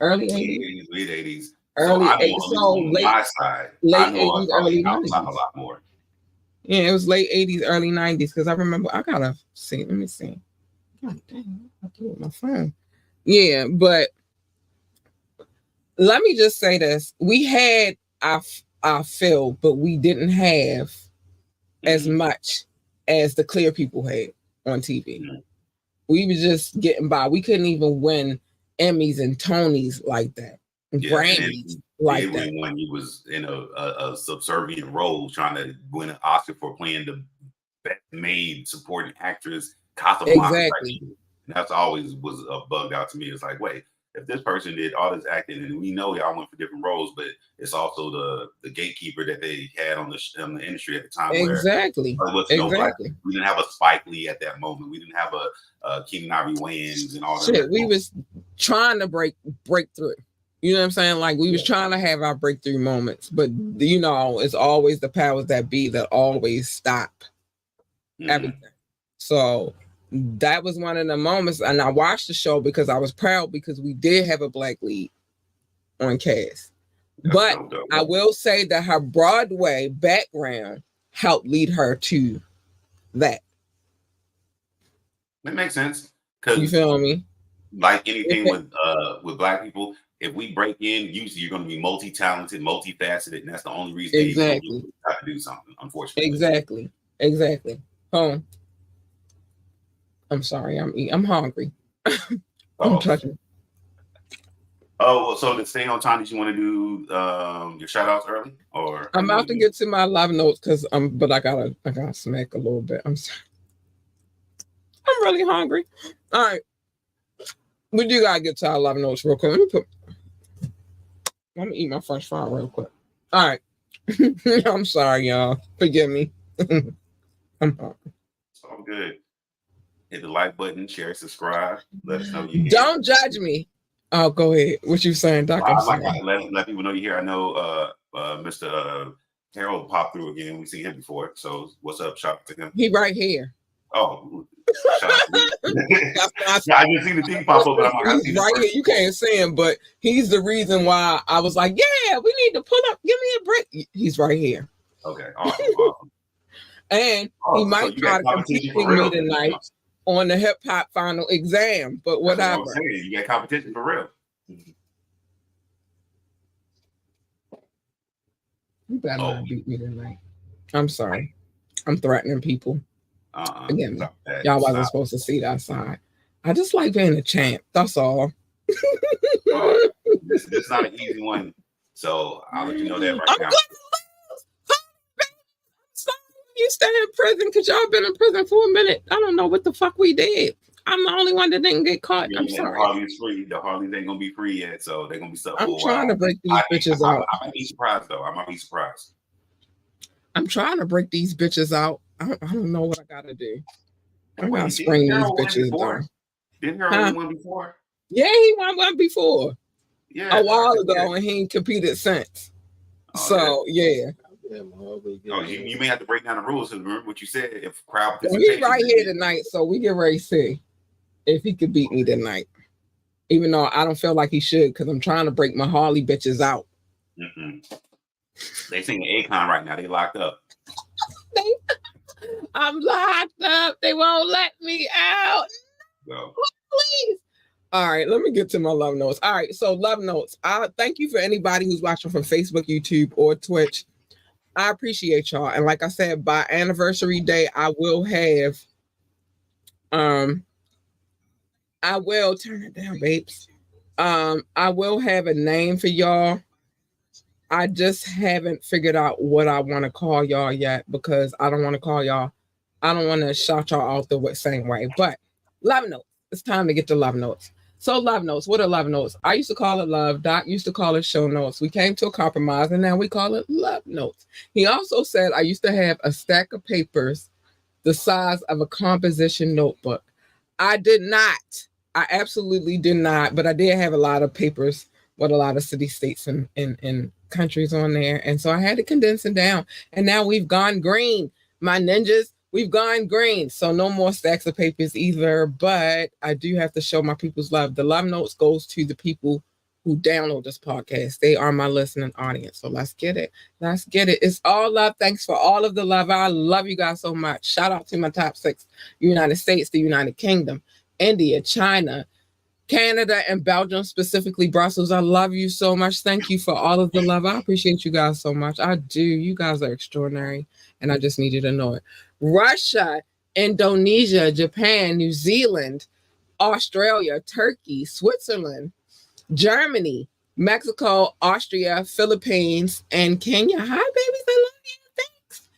A: early 80s.
C: Mid 80s. So
A: Early
C: I know
A: 80s. So
C: on
A: late,
C: my side,
A: late
C: I know I
A: 80s,
C: probably
A: early
C: outside a
A: 90s.
C: lot more.
A: Yeah, it was late 80s, early 90s. Because I remember, I gotta see. Let me see. God damn, I threw it my phone. Yeah, but let me just say this: we had our fill, but we didn't have as much as the clear people had on TV.
C: Mm-hmm.
A: We were just getting by. We couldn't even win Emmys and Tonys like that,
C: Yeah, and
A: Grammys
C: then
A: like that.
C: when you was in a subservient role trying to win an Oscar for playing the best made supporting actress, Casablanca.
A: Exactly.
C: And that's always was bugged out to me. It's like, wait, if this person did all this acting, and we know y'all went for different roles, but it's also the gatekeeper that they had on the industry at the time.
A: Exactly.
C: Where there was no black. We didn't have a Spike Lee at that moment. We didn't have a Keenen Ivory Wayans and all that.
A: Shit, we was trying to break through. You know what I'm saying? Like we was trying to have our breakthrough moments, but it's always the powers that be that always stop everything. So that was one of the moments, and I watched the show because I was proud because we did have a black lead on cast. But I will say that her Broadway background helped lead her to that.
C: That makes sense.
A: You feel me?
C: Like anything with black people, if we break in, usually you're going to be multi-talented, multifaceted, and that's the only reason you have to do something. Unfortunately,
A: exactly. I'm sorry, I'm hungry. I'm touching.
C: Oh, well, so to stay on time, did you want to do your shout outs early, or
A: I'm about to get to my live notes but I gotta smack a little bit. I'm sorry. I'm really hungry. All right. We do gotta get to our live notes real quick. Let me eat my French fry real quick. All right. I'm sorry, y'all. Forgive me. I'm hungry.
C: It's all good. Hit the like button, share, subscribe. Let us know you.
A: Don't judge me. Oh, go ahead. What you saying, Doc? I'm sorry.
C: Let people know you're here. I know Mr. Harold popped through again. We've seen him before. So what's up? Shout out to him.
A: He right here.
C: Oh, shout out to I didn't see the thing pop up, but I'm like,
A: he's right here. You can't see him, but he's the reason why I was like, yeah, we need to pull up. Give me a break. He's right here.
C: Okay, awesome.
A: And he might try to compete with me tonight on the hip hop final exam, but whatever.
C: That's what I'm saying. You got competition for real.
A: You better not beat me tonight. I'm sorry. I'm threatening people. Again, y'all wasn't supposed to see that side. I just like being a champ. That's all.
C: This is not an easy one, so I'll let you know that right now.
A: You stay in prison because y'all been in prison for a minute. I don't know what the fuck we did. I'm the only one that didn't get caught. I'm sorry.
C: The Harley's free. The Harleys ain't gonna be free yet, so they're gonna be stuck.
A: I'm trying to break these bitches out.
C: I might be surprised though. I might be surprised.
A: I'm trying to break these bitches out. I don't know what I gotta do. I'm gonna spring these bitches down.
C: Didn't Harold win one before?
A: Yeah, he won one before.
C: Yeah,
A: a while ago, and he ain't competed since. So yeah.
C: Oh, you may have to break down the rules because remember what you said. If crowd
A: he's right here tonight, so we get ready to see if he could beat me tonight. Even though I don't feel like he should, because I'm trying to break my Harley bitches out.
C: They singing Akon right now. They locked up.
A: I'm locked up. They won't let me out.
C: Go.
A: Please. All right, let me get to my love notes. All right, so love notes. Thank you for anybody who's watching from Facebook, YouTube, or Twitch. I appreciate y'all. And like I said, by anniversary day, I will have I will turn it down, babes. I will have a name for y'all. I just haven't figured out what I want to call y'all yet because I don't want to call y'all. I don't want to shout y'all out the same way. But love notes. It's time to get to love notes. So love notes. What are love notes? I used to call it love. Doc used to call it show notes. We came to a compromise and now we call it love notes. He also said I used to have a stack of papers the size of a composition notebook. I did not. I absolutely did not, but I did have a lot of papers with a lot of city states and countries on there. And so I had to condense it down. And now we've gone green. My ninjas, we've gone green. So no more stacks of papers either. But I do have to show my people's love. The love notes goes to the people who download this podcast. They are my listening audience. So let's get it. Let's get it. It's all love. Thanks for all of the love. I love you guys so much. Shout out to my top 6: United States, the United Kingdom, India, China, Canada, and Belgium, specifically Brussels. I love you so much. Thank you for all of the love. I appreciate you guys so much. I do. You guys are extraordinary, and I just need you to know it. Russia, Indonesia, Japan, New Zealand, Australia, Turkey, Switzerland, Germany, Mexico, Austria, Philippines, and Kenya. Hi, babies. I love you. Thanks.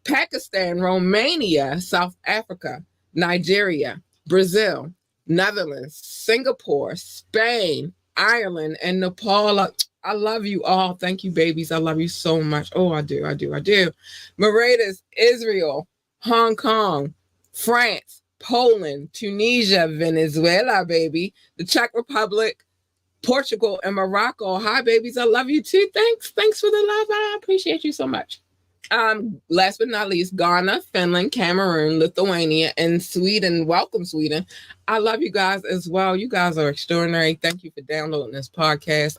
A: Pakistan, Romania, South Africa, Nigeria, Brazil, Netherlands, Singapore, Spain, Ireland, and Nepal. I love you all. Thank you, babies. I love you so much. Oh, I do. Mauritius, Israel, Hong Kong, France, Poland, Tunisia, Venezuela, baby, the Czech Republic, Portugal, and Morocco. Hi, babies. I love you too. Thanks for the love. I appreciate you so much. Last but not least, Ghana, Finland, Cameroon, Lithuania, and Sweden. Welcome, Sweden. I love you guys as well. You guys are extraordinary. Thank you for downloading this podcast.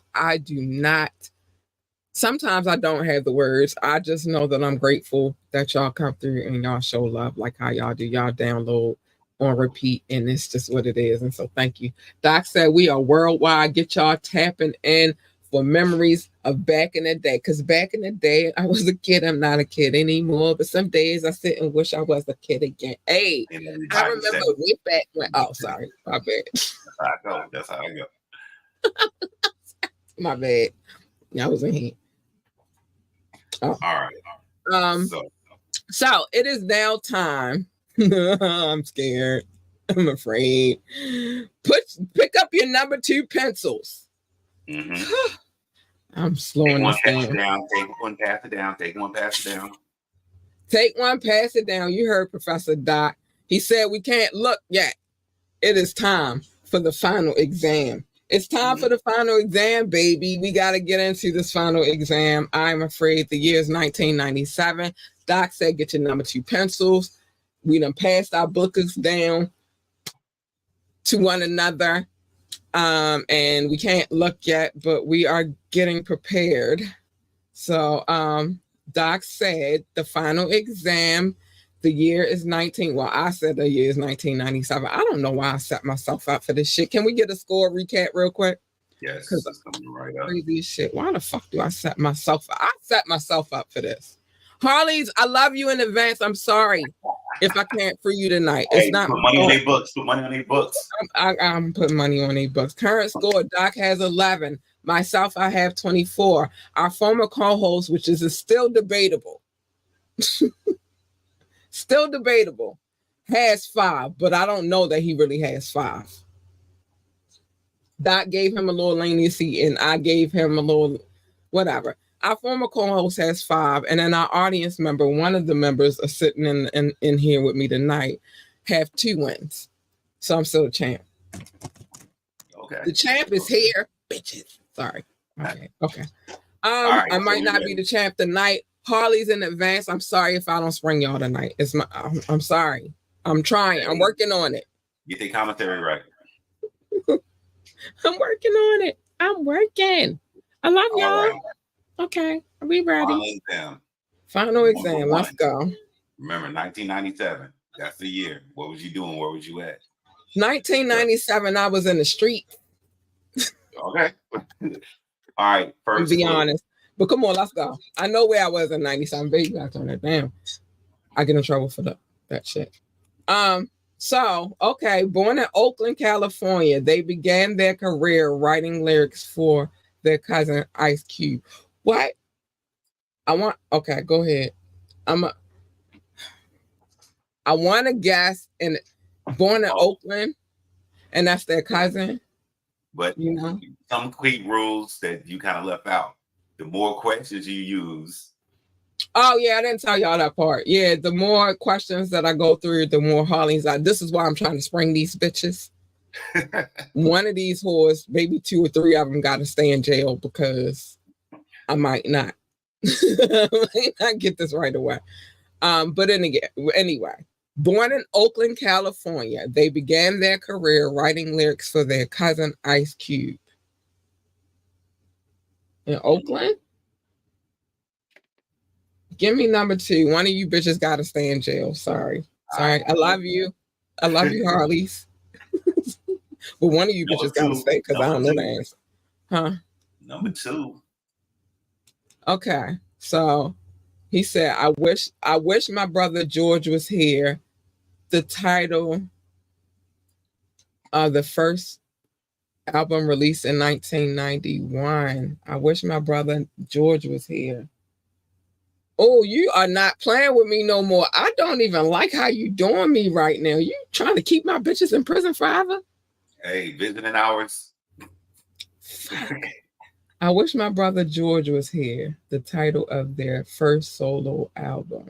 A: Sometimes I don't have the words. I just know that I'm grateful that y'all come through and y'all show love like how y'all do. Y'all download on repeat, and it's just what it is. And so thank you. Doc said we are worldwide. Get y'all tapping in for memories of back in the day. Because back in the day, I was a kid. I'm not a kid anymore. But some days I sit and wish I was a kid again. Hey, I remember way back when. Oh, sorry. My bad.
C: That's how I go.
A: My bad. I was in here. Oh.
C: All right.
A: So it is now time. I'm scared. I'm afraid. Pick up your number 2 pencils.
C: Mm-hmm.
A: I'm slowing this down.
C: Take one, pass it down. Take one, pass it down.
A: Take one, pass it down. You heard Professor Doc. He said we can't look yet. It is time for the final exam. It's time for the final exam, baby. We got to get into this final exam. I'm afraid the year is 1997. Doc said get your number 2 pencils. We done passed our books down to one another. And we can't look yet, but we are getting prepared. So Doc said the final exam, the year is I said the year is 1997. I don't know why I set myself up for this shit. Can we get a score recap real quick?
C: Yes, it's coming right up.
A: Crazy shit. Why the fuck do I set myself up? I set myself up for this. Harleys, I love you in advance. I'm sorry if I can't for you tonight. It's not
C: put money on their books. Put money on their books.
A: I'm putting money on their books. Current score, Doc has 11. Myself, I have 24. Our former co-host, which is still debatable, has 5, but I don't know that he really has 5. Doc gave him a little leniency, and I gave him a little whatever. Our former co-host has 5, and then our audience member, one of the members are sitting in here with me tonight, have 2 wins. So I'm still a champ.
C: Okay.
A: The champ is here, bitches. Sorry. Okay. Right, I might not be the champ tonight. Harley's in advance. I'm sorry if I don't spring y'all tonight. I'm sorry. I'm trying. I'm working on it.
C: Get the commentary right.
A: I'm working on it. I'm working. I love y'all.
C: Right.
A: Okay. Are we ready?
C: Final
A: exam. Let's go.
C: Remember, 1997. That's the year. What was you doing? Where was you at?
A: 1997, I was in the street.
C: Okay. All right. First,
A: to be honest. But come on, let's go. I know where I was in 97, baby. I turn that down. I get in trouble for that shit. So, okay, born in Oakland, California, they began their career writing lyrics for their cousin Ice Cube. What? Okay, go ahead. I want to guess, and born in Oakland, and that's their cousin.
C: But
A: you know,
C: some quick rules that you kind of left out. The more questions you use.
A: Oh yeah, I didn't tell y'all that part. Yeah, the more questions that I go through, the more Harleys this is why I'm trying to spring these bitches. One of these whores, maybe 2 or 3 of them got to stay in jail because I might not. I might not get this right away. But anyway, born in Oakland, California, they began their career writing lyrics for their cousin Ice Cube. In Oakland? Give me number 2. One of you bitches got to stay in jail. Sorry. I love you. I love you, Harleys. But one of you bitches got to stay because I don't know the answer. Huh?
C: Number 2.
A: Okay. So he said, I wish my brother George was here. The title of the first album released in 1991. I wish my brother George was here. Oh, you are not playing with me no more. I don't even like how you doing me right now. You trying to keep my bitches in prison forever?
C: Hey, visiting hours.
A: I wish my brother George was here. The title of their first solo album.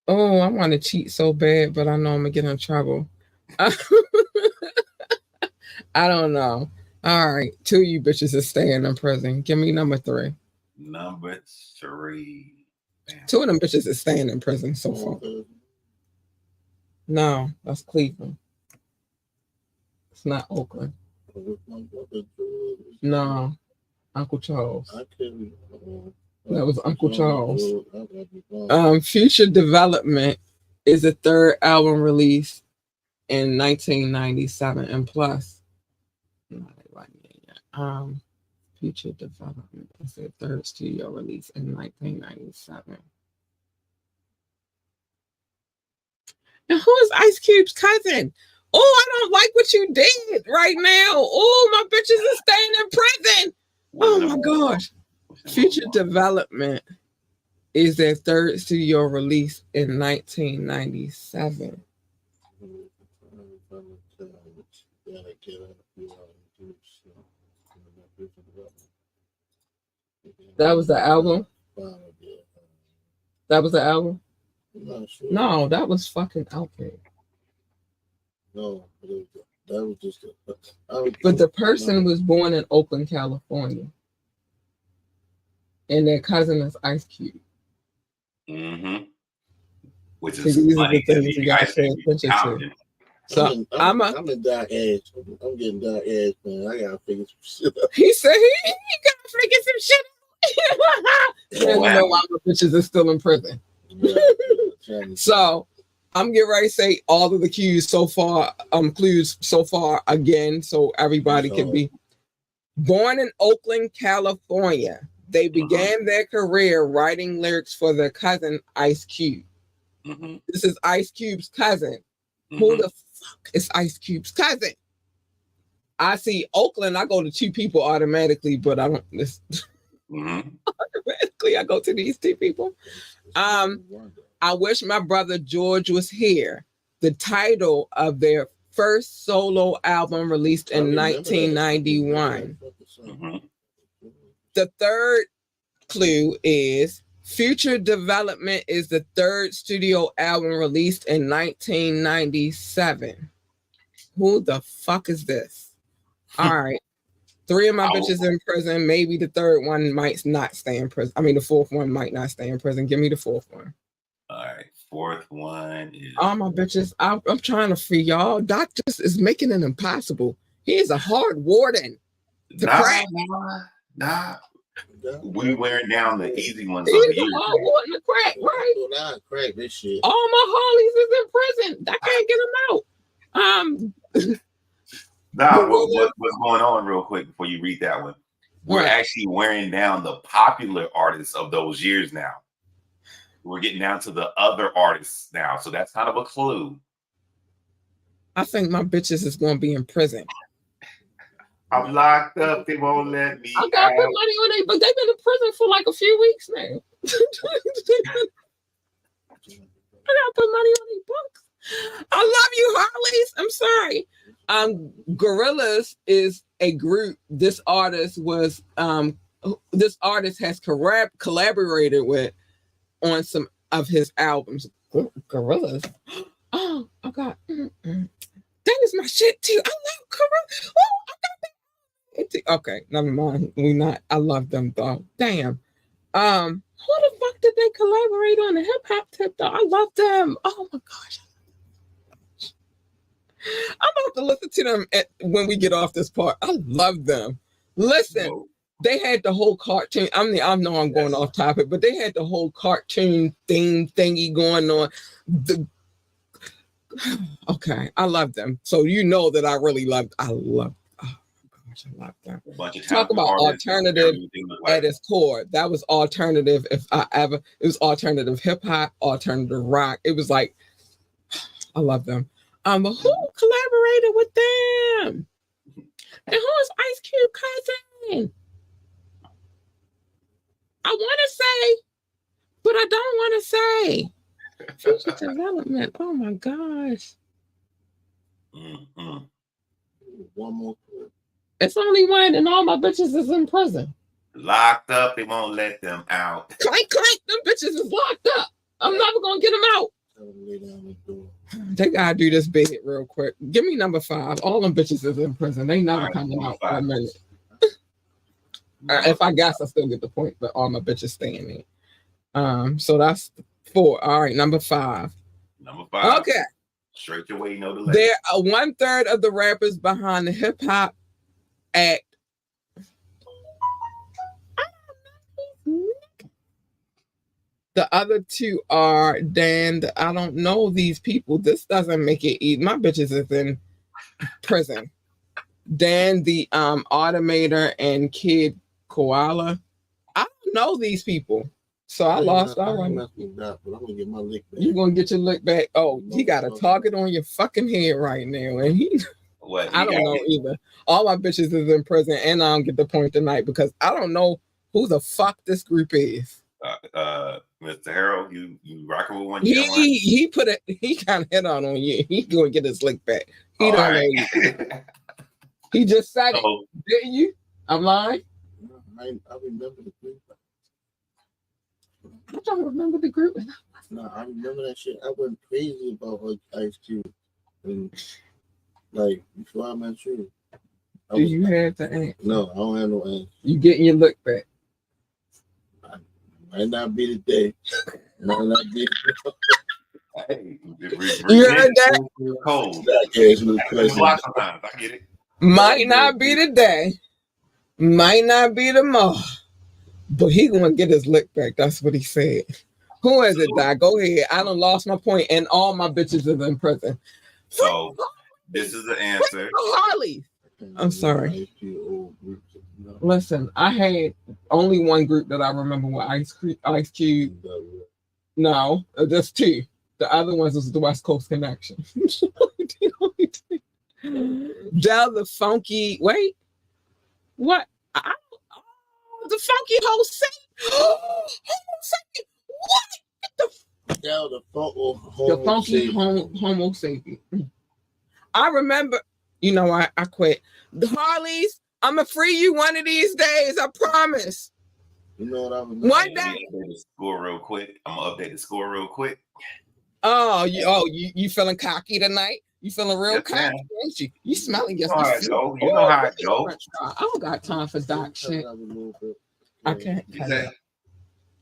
A: Oh, I want to cheat so bad, but I know I'm gonna get in trouble. I don't know. All right, 2 of you bitches is staying in prison. Give me number 3.
C: Number 3. Damn.
A: 2 of them bitches is staying in prison so far. No, that's Cleveland. It's not Oakland. No, Uncle Charles. That was Uncle Charles. Future Development is the 3rd album released in 1997, and plus, Future Development is their 3rd studio release in 1997. And who is Ice Cube's cousin? Oh, I don't like what you did right now. Oh, my bitches are staying in prison. Oh my gosh. Future Development is their 3rd studio release in 1997. That was the album? That was the album? No, that was fucking Outfit.
E: No, that was just
A: but the person was born in Oakland, California. And their cousin is Ice Cube.
C: Mm-hmm. Which
A: is these are the things you gotta pay attention to. So I'm
E: in dark edge. I'm getting dark edge, man. I gotta figure some shit out.
A: He said he gotta figure some shit out. Now you know why my bitches are still in prison. So I'm getting ready to say all of the clues so far again, so everybody can be. Born in Oakland, California, they began their career writing lyrics for their cousin Ice Cube. Mm-hmm. This is Ice Cube's cousin. Mm-hmm. Who the fuck is Ice Cube's cousin? I see Oakland, I go to 2 people automatically, but I don't. Automatically, I go to these 2 people. I wish my brother George was here. The title of their first solo album released in 1991. Mm-hmm. The 3rd clue is Future Development is the 3rd studio album released in 1997. Who the fuck is this? All right. 3 of my bitches in prison. Maybe the 3rd one might not stay in prison. I mean, the 4th one might not stay in prison. Give me the 4th one.
C: All right. 4th one is.
A: All my bitches. I'm trying to free y'all. Doc just is making it impossible. He is a hard warden.
C: Nah. We wearing down the easy ones.
A: He's a hard warden to crack, right?
E: Not crack this shit.
A: All my Harleys is in prison. I can't get them out.
C: What's going on real quick before you read that one? we're
A: What?
C: actually wearing down the popular artists of those years now. We're getting down to the other artists now. So that's kind of a clue.
A: I think my bitches is gonna be in prison.
C: I'm locked up. They won't let me
A: I gotta put
C: out.
A: money on it, but they've been in prison for like a few weeks now. I gotta put money on these books. I love you, Harleys. I'm sorry. Gorillas is a group. This artist has collaborated with on some of his albums. Gorillas. Oh God. That is my shit too. I love Gorillas. Oh, I got that. Okay, never mind. I love them though. Damn. Who the fuck did they collaborate on the hip hop tip though? I love them. Oh my gosh. I'm about to listen to them when we get off this part. I love them. Listen, they had the whole cartoon. I know I'm going off topic, but they had the whole cartoon theme thingy going on. Okay, I love them. So you know that I really love. Oh my gosh, I love them. Talk about alternative at its core. That was alternative. It was alternative hip hop, alternative rock. It was like, I love them. But who collaborated with them? And who is Ice Cube cousin? I want to say, but I don't want to say. Future development. Oh my gosh.
E: Mm-hmm. One more.
A: It's only one, and all my bitches is in prison.
C: Locked up, they won't let them out.
A: Clank, clank, them bitches is locked up. I'm never gonna get them out. They gotta do this bid real quick. Give me number 5. All them bitches is in prison. They never coming out for a minute. If I guess, I still get the point, but all my bitches staying there. So that's 4. All right, number 5.
C: Number 5.
A: Okay.
C: Straight your way, know the legend.
A: There are 1/3 of the rappers behind the hip hop act. The other 2 are Dan. I don't know these people. This doesn't make it easy. My bitches is in prison. Dan the Automator and Kid Koala. I don't know these people. So I lost all right. You're gonna get your lick back. Oh, he got a target on your fucking head right now. And I don't know either. All my bitches is in prison, and I don't get the point tonight because I don't know who the fuck this group is.
C: Mr. Harold, you rocking with one?
A: He kind of hit on you. He gonna get his lick back. He don't know you. He just said it. Didn't you? I'm lying.
E: I remember the group.
A: I don't remember the group.
E: No, I remember that shit. I went crazy about Ice Cube. And like before I met you.
A: Do you have the answer?
E: No, I don't have no answer.
A: You getting your look back.
E: Might not be the day. Might not be
A: you heard that?
C: Cold.
E: I
C: get it.
A: Might not be the day. Might not be tomorrow. But he gonna get his lick back. That's what he said. Who is it, Doc? Go ahead. I done lost my point, and all my bitches is in prison.
C: So this is the answer.
A: Harley. I'm sorry. Listen, I had only one group that I remember with Ice Cube. No, just 2. The other ones was the West Coast Connection. Del the Funky. Wait, what? The Funky Jose. What? The Funky Homo sapien. I remember. You know, I quit. The Harleys, I'm gonna free you one of these days. I promise.
E: You know what I was
A: one day.
C: I'm gonna update the score real quick.
A: Oh, you feeling cocky tonight? You feeling real cocky, ain't you? You smelling yourself.
C: You know how it goes.
A: I don't got time for doc shit. I can't.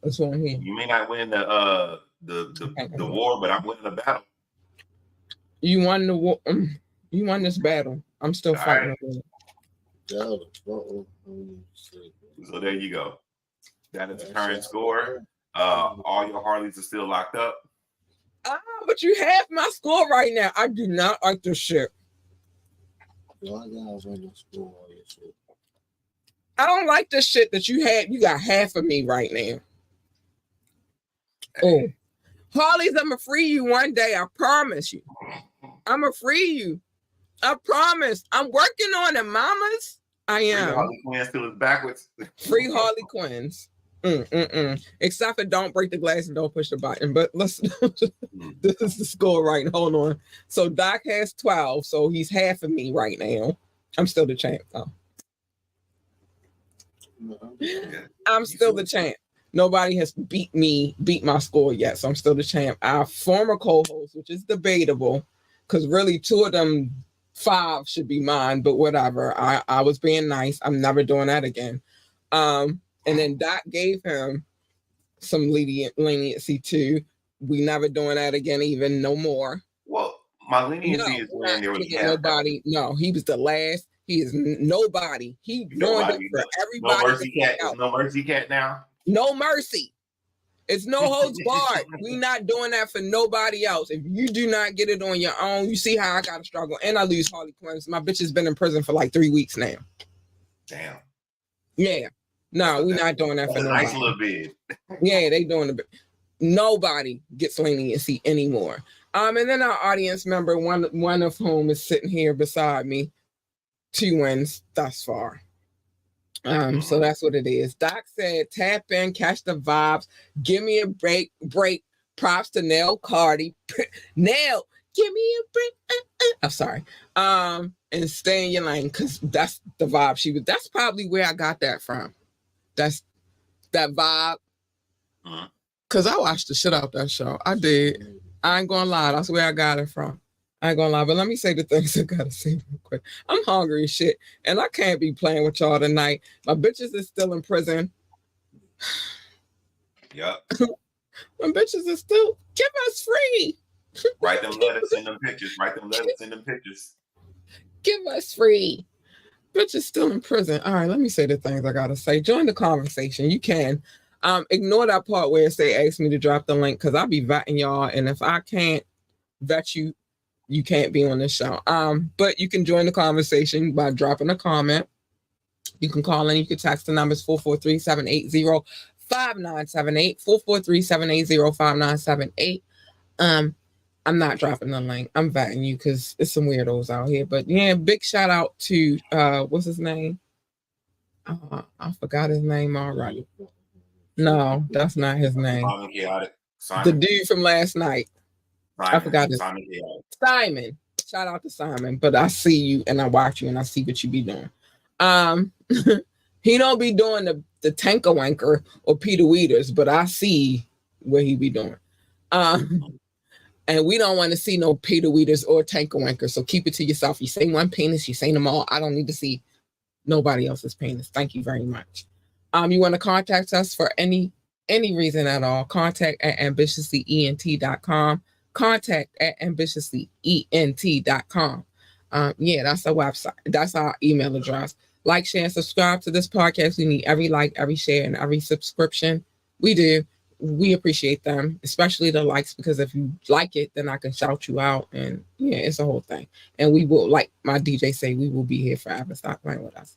A: What's wrong here?
C: You may not win the war, but I'm winning the battle.
A: You won the war. You won this battle. I'm still fighting.
C: So there you go. That is the current score. All your Harleys are still locked up.
A: But you have my score right now. I do not like this shit. I don't like this shit that you had. You got half of me right now. Oh, Harley's, I'm gonna free you one day. I promise you. I'm gonna free you. I promise. I'm working on it, mamas. I am.
C: Harley Quinn still is backwards.
A: Free Harley Quinns. Except for don't break the glass and don't push the button. But listen, this is the score right now. Hold on. So Doc has 12, so he's half of me right now. I'm still the champ, though. I'm still the champ. Nobody has beat my score yet, so I'm still the champ. Our former co-host, which is debatable, because really 2 of them 5 should be mine, but whatever. I was being nice. I'm never doing that again. And then Doc gave him some leniency too. We never doing that again, even no more.
C: Well, my leniency is when there was
A: nobody. No, he was the last. He is nobody. He ruined it for everybody.
C: No mercy cat. There's no mercy cat now.
A: No mercy. It's no holds barred. We not doing that for nobody else. If you do not get it on your own, you see how I gotta struggle, and I lose Harley Quinn. My bitch has been in prison for like 3 weeks now.
C: Damn.
A: Yeah. No, we're not doing that for nobody.
C: Nice little bid.
A: Yeah, they doing it. Nobody gets leniency anymore. And then our audience member, one of whom is sitting here beside me, 2 wins thus far. So that's what it is. Doc said, tap in, catch the vibes, give me a break. Props to Nell Cardi. Nell, give me a break. I'm sorry. And stay in your lane, because that's the vibe she was. That's probably where I got that from. That's that vibe. Because I watched the shit out that show. I did. I ain't gonna lie. That's where I got it from. I ain't gonna lie, but let me say the things I gotta say real quick. I'm hungry as shit, and I can't be playing with y'all tonight. My bitches is still in prison.
C: Yep.
A: My bitches is still, give us free.
C: Write them letters, send them pictures. Write them letters, send them pictures.
A: Give us free. Bitch is still in prison. All right, let me say the things I gotta say. Join the conversation. You can. Ignore that part where it say ask me to drop the link, because I'll be vetting y'all, and if I can't vet you, you can't be on this show. But you can join the conversation by dropping a comment. You can call in, you can text the numbers 443-780-5978, 443-780-5978. I'm not dropping the link. I'm vetting you because it's some weirdos out here. But yeah, big shout out to what's his name? I forgot his name already. No, that's not his name. The dude from last night. I forgot his name. Simon. Shout out to Simon. But I see you and I watch you and I see what you be doing. He don't be doing the tanker wanker or Peter Weeders, but I see what he be doing. And we don't want to see no Peter Weeders or tanker wanker. So keep it to yourself. You say one penis, you say them all. I don't need to see nobody else's penis. Thank you very much. You want to contact us for any reason at all, contact at ambitiouslyent.com. Contact at ambitiouslyent.com. Yeah, that's our website. That's our email address. Like, share, and subscribe to this podcast. We need every like, every share, and every subscription. We do. We appreciate them, especially the likes, because if you like it, then I can shout you out. And yeah, it's a whole thing. And we will, like my DJ say, we will be here forever. Stop playing with us.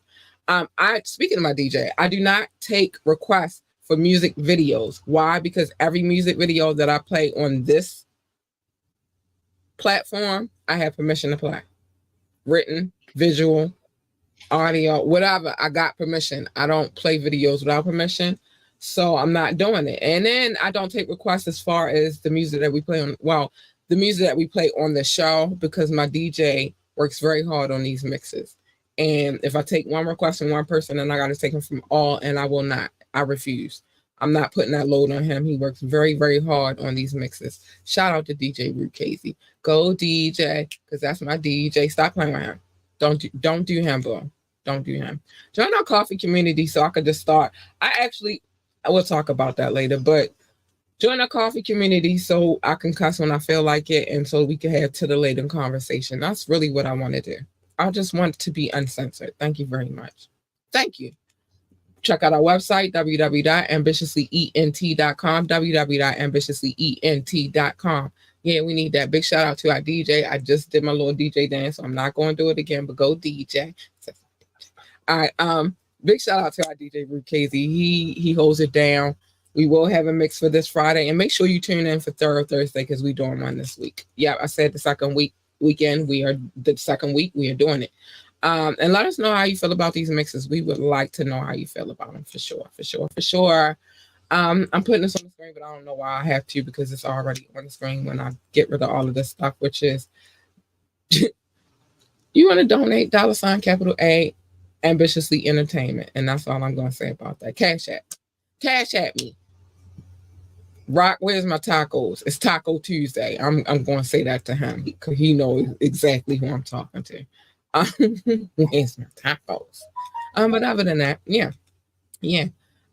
A: Speaking of my DJ, I do not take requests for music videos. Why? Because every music video that I play on this platform, I have permission to play. Written, visual, audio, whatever. I got permission. I don't play videos without permission, so I'm not doing it. And then I don't take requests as far as the music that we play on. Well, the music that we play on the show, because my DJ works very hard on these mixes. And if I take one request from one person, then I got to take them from all, and I will not. I refuse. I'm not putting that load on him. He works very, very hard on these mixes. Shout out to DJ Root Casey. Go DJ, because that's my DJ. Stop playing with him. Don't do him, bro. Don't do him. Join our coffee community so I could just start. I will talk about that later, but join our coffee community so I can cuss when I feel like it, and so we can have to the later conversation. That's really what I want to do. I just want to be uncensored. Thank you very much. Thank you. Check out our website, www.ambitiouslyent.com, www.ambitiouslyent.com. Yeah, we need that. Big shout out to our DJ. I just did my little DJ dance, so I'm not going to do it again, but go DJ. All right. Big shout out to our DJ Ruth Casey. He holds it down. We will have a mix for this Friday, and make sure you tune in for Thorough Thursday because we're doing one this week. Yeah, I said the second weekend. We are the second week. We are doing it. And let us know how you feel about these mixes. We would like to know how you feel about them for sure. I'm putting this on the screen, but I don't know why I have to because it's already on the screen when I get rid of all of this stuff, which is you want to donate $ capital A Ambitiously Entertainment. And that's all I'm going to say about that. Cash at me. Rock, where's my tacos? It's Taco Tuesday. I'm going to say that to him because he knows exactly who I'm talking to. Where's my tacos? But other than that, yeah.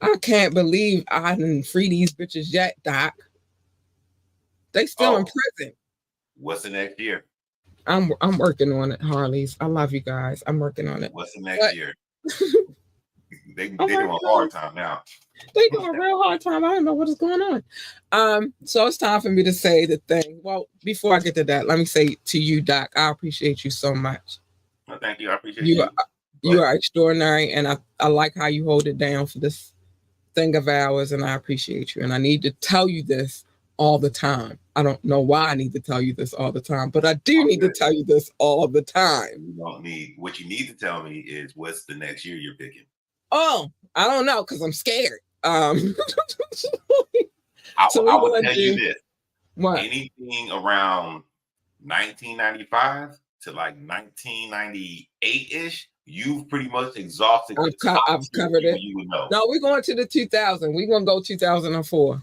A: I can't believe I didn't free these bitches yet, Doc. They still in prison.
C: What's the next year?
A: I'm working on it, Harleys. I love you guys. I'm working on it.
C: What's the next year? They doing a hard time now.
A: They doing a real hard time. I don't know what is going on. So it's time for me to say the thing. Well, before I get to that, let me say to you, Doc, I appreciate you so much.
C: Well, thank you. I appreciate you.
A: You are extraordinary, and I like how you hold it down for this thing of ours, and I appreciate you. And I need to tell you this all the time. I don't know why I need to tell you this all the time, but I do need to tell you this all the time.
C: You don't need, what you need to tell me is what's the next year you're picking.
A: Oh, I don't know because I'm scared.
C: I will tell you this.
A: What?
C: Anything around 1995 to like 1998-ish, you've pretty much exhausted.
A: I've covered it.
C: You would know.
A: No, we're going to the 2000. We're going to go 2004.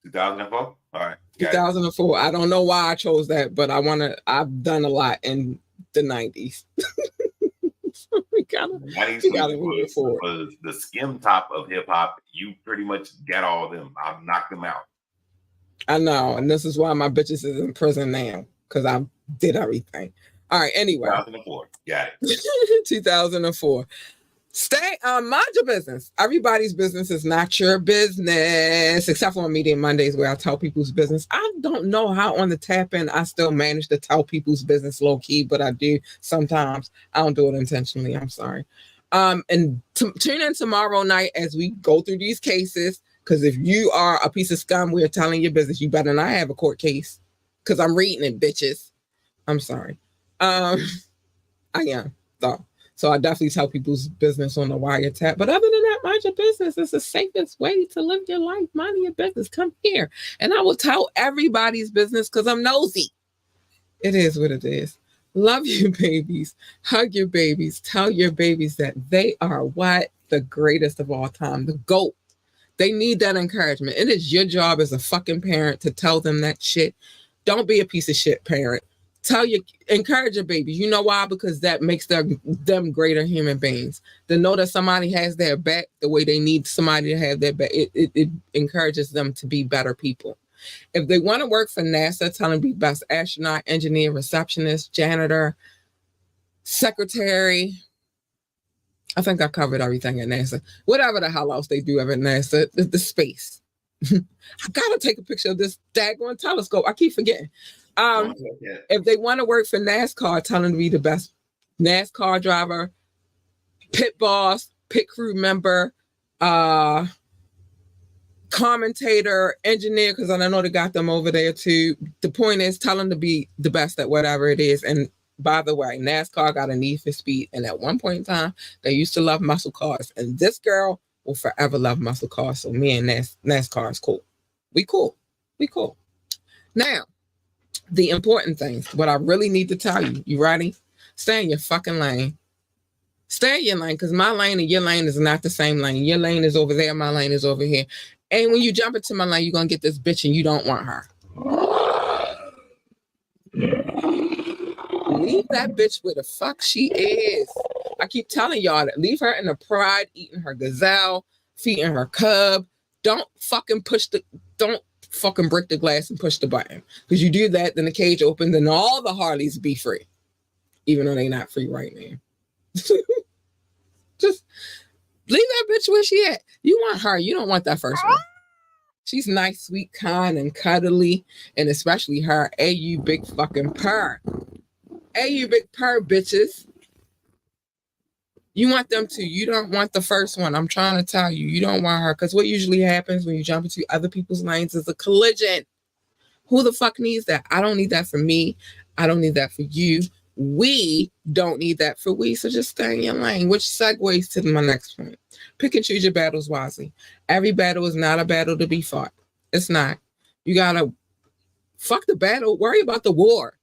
C: 2004? All right.
A: 2004. I don't know why I chose that, but I've done a lot in the 90s. So we gotta move it forward.
C: Was the skim top of hip hop. You pretty much got all of them. I've knocked them out.
A: I know, and this is why my bitches is in prison now because I did everything. All right. Anyway,
C: 2004. Got it.
A: 2004. Mind your business. Everybody's business is not your business, except for on Media Mondays where I tell people's business. I don't know how on the tap in I still manage to tell people's business low key, but I do sometimes. I don't do it intentionally. I'm sorry. And tune in tomorrow night as we go through these cases. Because if you are a piece of scum, we're telling your business, you better not have a court case. Because I'm reading it, bitches. I'm sorry. I am though. So I definitely tell people's business on the wiretap. But other than that, mind your business. It's the safest way to live your life. Mind your business. Come here. And I will tell everybody's business because I'm nosy. It is what it is. Love your babies. Hug your babies. Tell your babies that they are what? The greatest of all time. The GOAT. They need that encouragement. It is your job as a fucking parent to tell them that shit. Don't be a piece of shit parent. Encourage your babies. You know why? Because that makes them greater human beings. To know that somebody has their back the way they need somebody to have their back, it encourages them to be better people. If they want to work for NASA, tell them to be best astronaut, engineer, receptionist, janitor, secretary. I think I covered everything at NASA. Whatever the hell else they do at NASA, the space. I gotta take a picture of this daggone telescope. I keep forgetting. If they want to work for NASCAR, tell them to be the best NASCAR driver, pit boss, pit crew member, commentator, engineer, because I know they got them over there too. The point is, tell them to be the best at whatever it is. And by the way, NASCAR got a need for speed. And at one point in time, they used to love muscle cars. And this girl will forever love muscle cars. So me and NASCAR is cool. We cool. Now, the important things, what I really need to tell you, you ready? Stay in your fucking lane. Stay in your lane, because my lane and your lane is not the same lane. Your lane is over there, my lane is over here. And when you jump into my lane, you're going to get this bitch and you don't want her. Leave that bitch where the fuck she is. I keep telling y'all that. Leave her in the pride, eating her gazelle, feeding her cub. Don't fucking break the glass and push the button. Because you do that, then the cage opens and all the Harleys be free. Even though they're not free right now. Just leave that bitch where she at. You want her. You don't want that first one. She's nice, sweet, kind, and cuddly. And especially her. Hey, you big fucking purr. Hey, you big purr, bitches. You want them to. You don't want the first one. I'm trying to tell you. You don't want her. Because what usually happens when you jump into other people's lanes is a collision. Who the fuck needs that? I don't need that for me. I don't need that for you. We don't need that for we. So just stay in your lane, which segues to my next point. Pick and choose your battles wisely. Every battle is not a battle to be fought. It's not. You gotta fuck the battle. Worry about the war.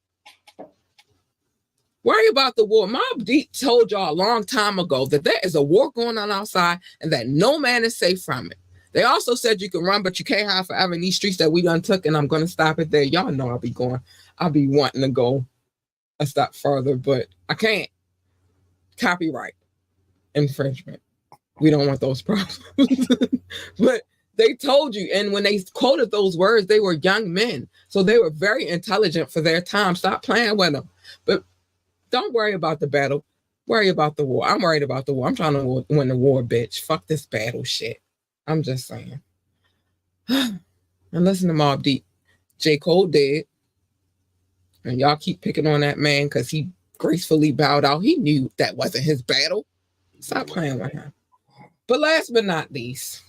A: Worry about the war. Mobb Deep told y'all a long time ago that there is a war going on outside and that no man is safe from it. They also said you can run, but you can't hide forever in these streets that we done took, and I'm going to stop it there. Y'all know I'll be wanting to go a step further, but I can't. Copyright infringement. We don't want those problems. But they told you, and when they quoted those words, they were young men. So they were very intelligent for their time. Stop playing with them. But don't worry about the battle. Worry about the war. I'm worried about the war. I'm trying to win the war, bitch. Fuck this battle shit. I'm just saying. And listen to Mobb Deep. J. Cole dead. And y'all keep picking on that man because he gracefully bowed out. He knew that wasn't his battle. Stop playing with him. But last but not least,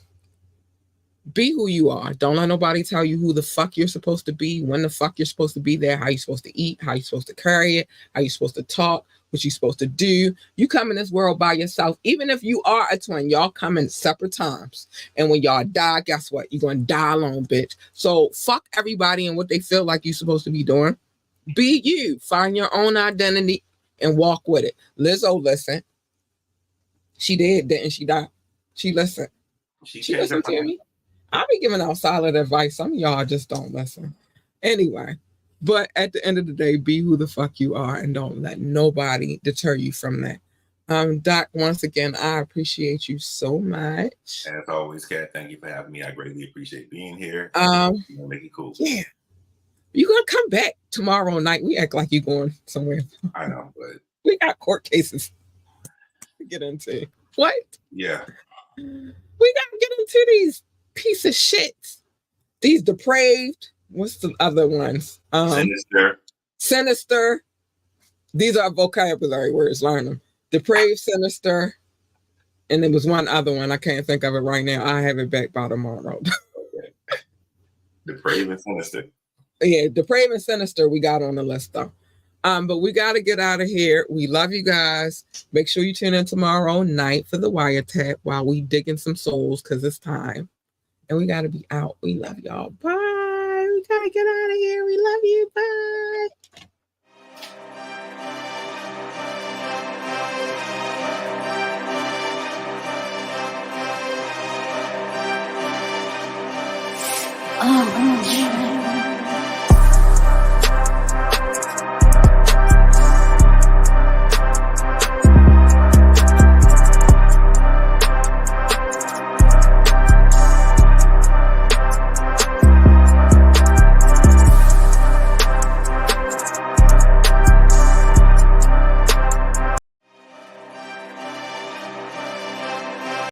A: be who you are. Don't let nobody tell you who the fuck you're supposed to be, when the fuck you're supposed to be there, how you're supposed to eat, how you're supposed to carry it, how you're supposed to talk, what you're supposed to do. You come in this world by yourself. Even if you are a twin, y'all come in separate times. And when y'all die, guess what? You're going to die alone, bitch. So fuck everybody and what they feel like you're supposed to be doing. Be you. Find your own identity and walk with it. Lizzo, listen. She did, didn't she die? She listened. She listened to me. I'll be giving out solid advice. Some of y'all just don't listen. Anyway, but at the end of the day, be who the fuck you are and don't let nobody deter you from that. Doc, once again, I appreciate you so much.
C: As always, Kat, thank you for having me. I greatly appreciate being here. Make it cool.
A: Yeah. You're going to come back tomorrow night. We act like you're going somewhere.
C: I know, but
A: we got court cases to get into. What?
C: Yeah.
A: We got to get into these piece of shit. These depraved. What's the other ones? Sinister. These are vocabulary words. Learn them. Depraved, sinister. And there was one other one. I can't think of it right now. I have it back by tomorrow.
C: Okay. Depraved and sinister.
A: Yeah, depraved and sinister we got on the list though. But we got to get out of here. We love you guys. Make sure you tune in tomorrow night for the wiretap while we digging some souls because it's time. And we got to be out. We love y'all. Bye. We got to get out of here. We love you. Bye.
D: Oh,